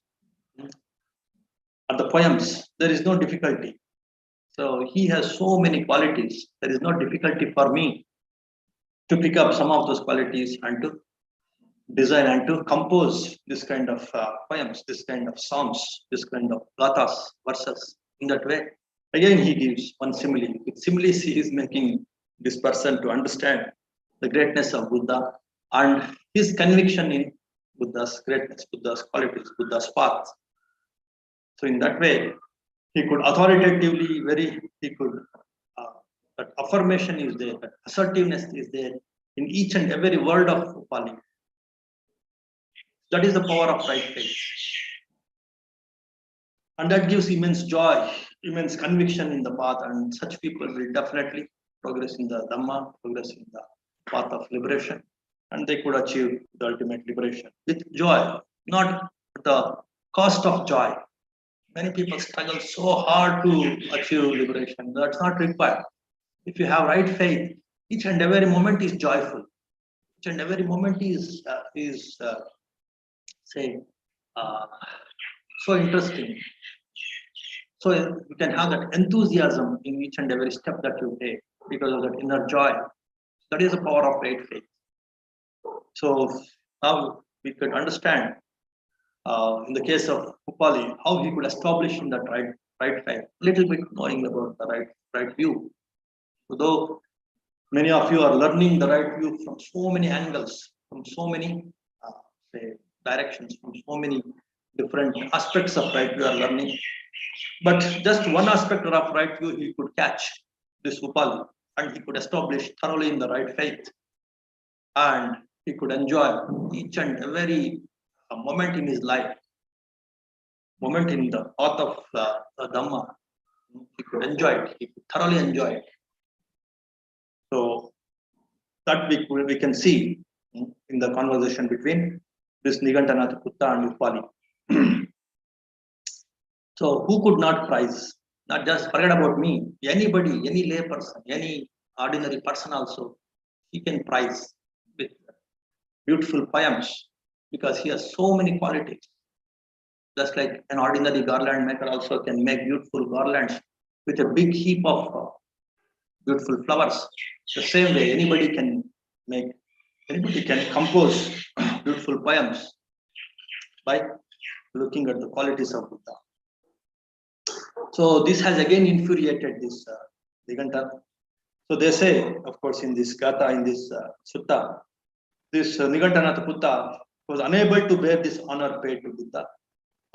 or the poems. There is no difficulty. So he has so many qualities. There is no difficulty for me to pick up some of those qualities and to design and to compose this kind of poems, this kind of psalms, this kind of gathas, verses. In that way, again he gives one simile. With similes, he is making this person to understand the greatness of Buddha and his conviction in Buddha's greatness, Buddha's qualities, Buddha's path. So in that way, he could authoritatively, that affirmation is there, that assertiveness is there in each and every word of Upali. That is the power of right faith. And that gives immense joy, immense conviction in the path, and such people will definitely progress in the Dhamma, progress in the path of liberation, and they could achieve the ultimate liberation with joy, not at the cost of joy. Many people struggle so hard to achieve liberation. That's not required. If you have right faith, each and every moment is joyful. Each and every moment is so interesting. So you can have that enthusiasm in each and every step that you take because of that inner joy. That is the power of right faith. So now we could understand in the case of Upali how he could establish in that right faith. Little bit knowing about the right view. Although many of you are learning the right view from so many angles, from so many say directions, from so many different aspects of right view are learning. But just one aspect of right view he could catch, this Upali, and he could establish thoroughly in the right faith. And he could enjoy each and every moment in his life, moment in the path of the Dhamma. He could enjoy it, he could thoroughly enjoy it. So that we can see in the conversation between this Nigantanath Putta and Upali. So who could not prize? Not just forget about me. Anybody, any lay person, any ordinary person also, he can prize with beautiful poems because he has so many qualities. Just like an ordinary garland maker also can make beautiful garlands with a big heap of beautiful flowers. The same way, anybody can compose beautiful poems by looking at the qualities of Buddha. So this has again infuriated this Diganta. So they say, of course, in this Gatha, in this Sutta, this Nigantanath Putta was unable to bear this honor paid to Buddha,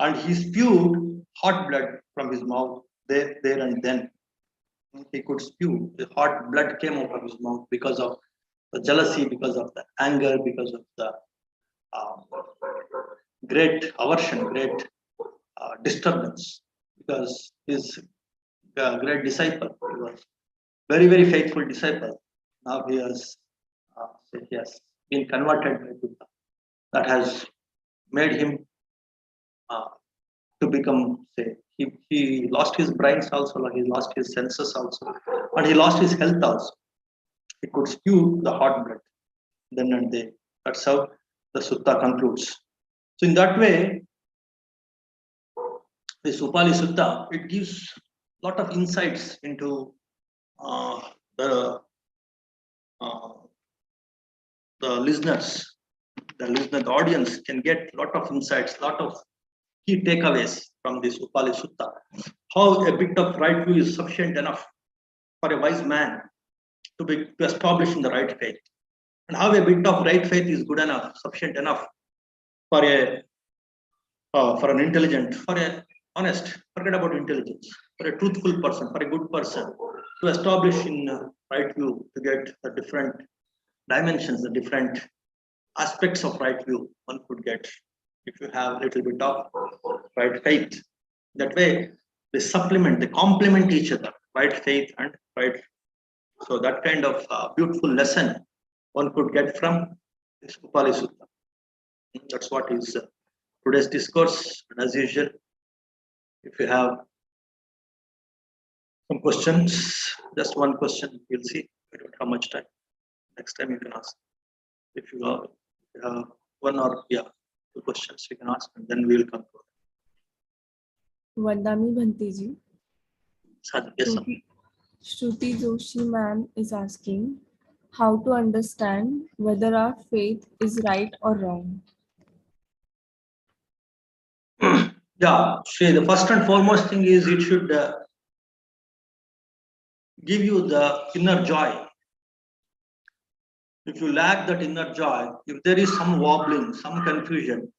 and he spewed hot blood from his mouth there and then. He could spew. The hot blood came out of his mouth because of the jealousy, because of the anger, because of the great aversion, great disturbance. Because his great disciple, he was very, very faithful disciple. Now he has been converted by Buddha. That has made him to become, say, he lost his brains also, he lost his senses also, and he lost his health also. He could spew the hot blood then and there. That's how the Sutta concludes. So in that way, this Upali Sutta, it gives a lot of insights into the listeners, the audience can get a lot of insights, a lot of key takeaways from this Upali Sutta. How a bit of right view is sufficient enough for a wise man to establish in the right faith, and how a bit of right faith is good enough, sufficient enough for an intelligent, for a honest, forget about intelligence, for a truthful person, for a good person to establish in right view, to get the different dimensions, the different aspects of right view one could get if you have a little bit of right faith. That way, they supplement, they complement each other, right faith and right. So that kind of beautiful lesson one could get from this Upali Sutta. That's what is today's discourse. And as usual, if you have some questions, just one question, we'll see. I don't have much time. Next time you can ask. If you have one or two questions, you can ask, and then we will conclude. Vandami Bhantiji. Yes, Shruti Joshi ma'am is asking how to understand whether our faith is right or wrong. Yeah, see, the first and foremost thing is it should give you the inner joy. If you lack that inner joy, if there is some wobbling, some confusion,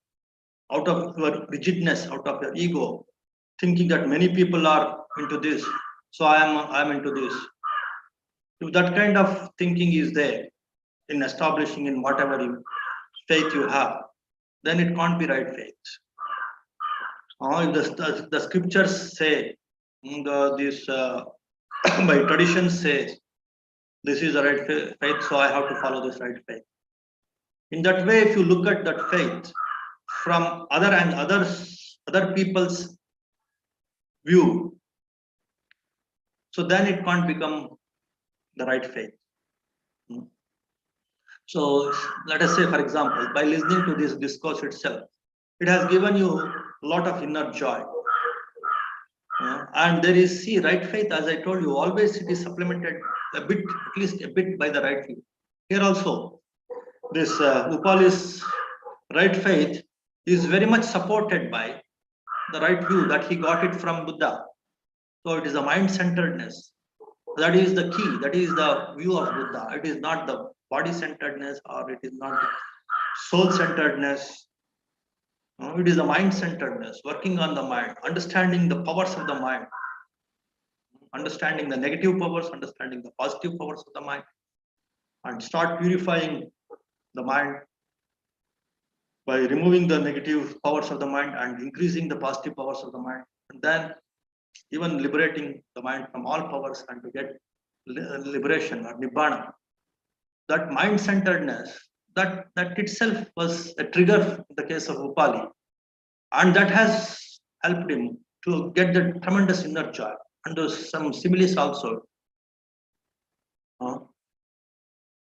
out of your rigidness, out of your ego, thinking that many people are into this, so I am into this. If that kind of thinking is there in establishing in whatever faith you have, then it can't be right faith. If the scriptures say, this by tradition says, this is the right faith, so I have to follow this right faith. In that way, if you look at that faith from other people's view, so then it can't become the right faith. So let us say, for example, by listening to this discourse itself, it has given you a lot of inner joy. And there is, see, right faith, as I told you, always it is supplemented a bit, at least a bit, by the right view. Here also, this Upali's right faith is very much supported by the right view that he got it from Buddha. So it is a mind-centeredness. That is the key. That is the view of Buddha. It is not the body-centeredness, or it is not the soul-centeredness. It is the mind-centeredness, working on the mind, understanding the powers of the mind, understanding the negative powers, understanding the positive powers of the mind, and start purifying the mind by removing the negative powers of the mind and increasing the positive powers of the mind, and then even liberating the mind from all powers and to get liberation or nibbana. That mind-centeredness, that itself was a trigger in the case of Upali, and that has helped him to get the tremendous inner joy. And there's some similes also.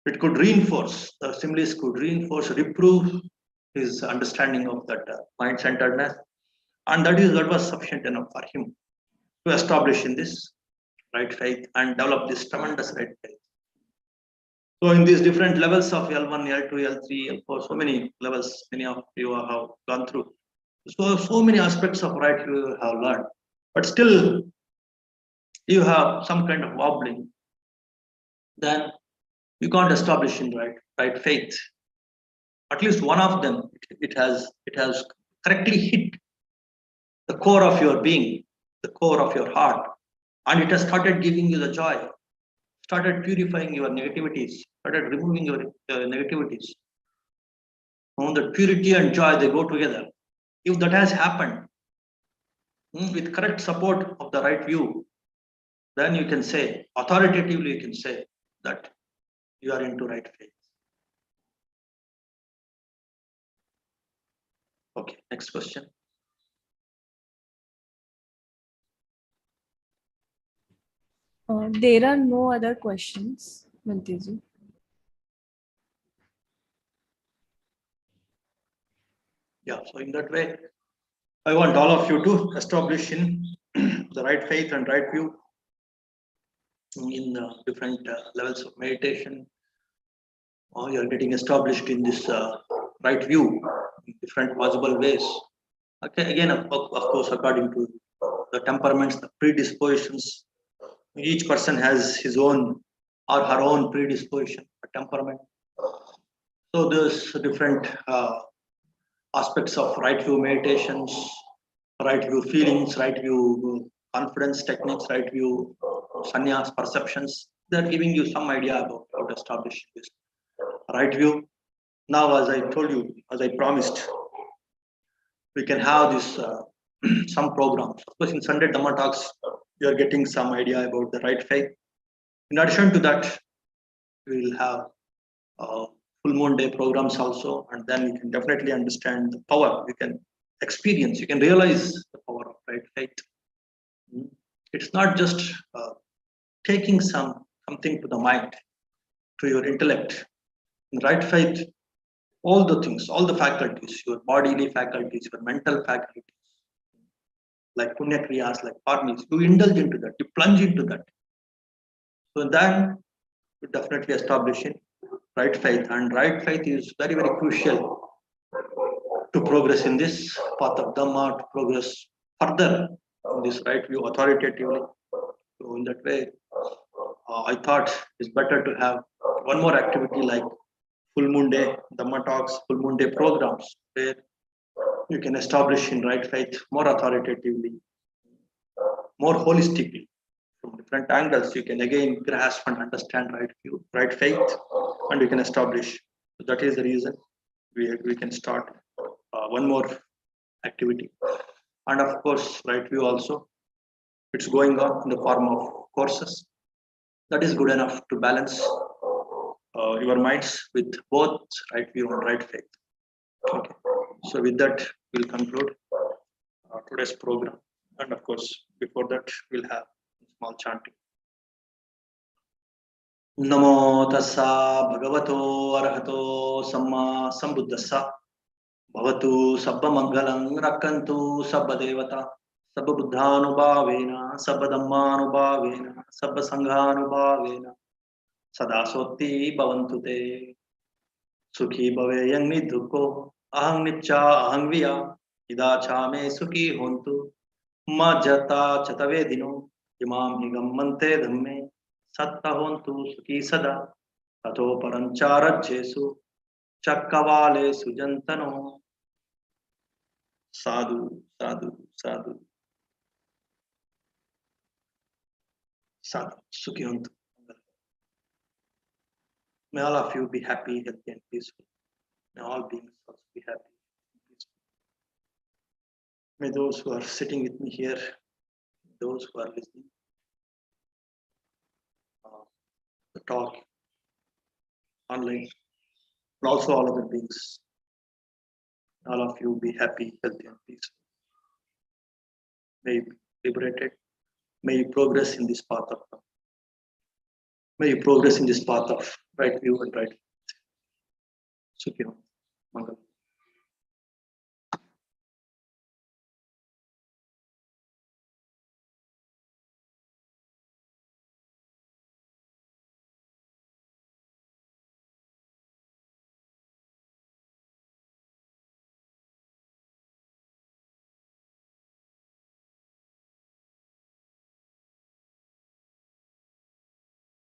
It could reinforce, the similes could reinforce, reprove his understanding of that mind-centeredness, and that was sufficient enough for him to establish in this right faith and develop this tremendous right faith. So in these different levels of L1, L2, L3, L4, so many levels, many of you have gone through. So many aspects of right you have learned, but still you have some kind of wobbling. Then you can't establish in right faith. At least one of them, it has correctly hit the core of your being, the core of your heart, and it has started giving you the joy, started purifying your negativities, started removing your negativities. The purity and joy, they go together. If that has happened with correct support of the right view, then you can say, authoritatively you can say that you are into right faith. Okay, next question. There are no other questions, Manteji. Yeah, so in that way, I want all of you to establish in the right faith and right view in different levels of meditation. You are getting established in this right view in different possible ways. Okay, again, of course, according to the temperaments, the predispositions, each person has his own or her own predisposition or temperament. So there's different aspects of right view meditations, right view feelings, right view confidence techniques, right view sannyas perceptions. They're giving you some idea about how to establish this right view. Now, as I told you, as I promised, we can have this some programs. Of course, in Sunday Dhamma talks, you are getting some idea about the right faith. In addition to that, we will have full moon day programs also, and then you can definitely understand the power. You can experience, you can realize the power of right faith. It's not just taking something to the mind, to your intellect. In right faith, all the things, all the faculties, your bodily faculties, your mental faculties, like punya kriyas, like karmis, you indulge into that, you plunge into that. So then you definitely establish in right faith, and right faith is very, very crucial to progress in this path of Dhamma, to progress further in this right view authoritatively. So in that way, I thought it's better to have one more activity like full moon day Dhamma talks, full moon day programs, where you can establish in right faith more authoritatively, more holistically, from different angles. You can again grasp and understand right view, right faith, and you can establish. So that is the reason we can start one more activity. And of course, right view also, it's going on in the form of courses. That is good enough to balance your minds with both right view and right faith. Okay. So with that, we'll conclude today's program. And of course, before that, we'll have small chanting. Namo tassa bhagavato arahato samma sambuddhassa bhavatu sabba mangalam rakkantu sabba devata Sabba buddhanubhavena, sabba dhammanubhavena, sabba sanghanubhavena, sada sotti bhavantu te. Sukhi bhaveyang nidukko, ahang nitcha ahang viya, idacha me sukhi hontu, majjata chatavedino, imam higammante dhamme, satta hontu sukhi sada, tato parancarajjesu, chakkavale sujantano. Sadhu, sadhu, sadhu, sadhu, sukhi hontu. May all of you be happy, healthy, and peaceful. May all beings also be happy and peaceful. May those who are sitting with me here, those who are listening, the talk online, and also all other beings, all of you be happy, healthy, and peaceful. May you be liberated. May you progress in this path of love. May you progress in this path of right view and right. Sukhi Mangal.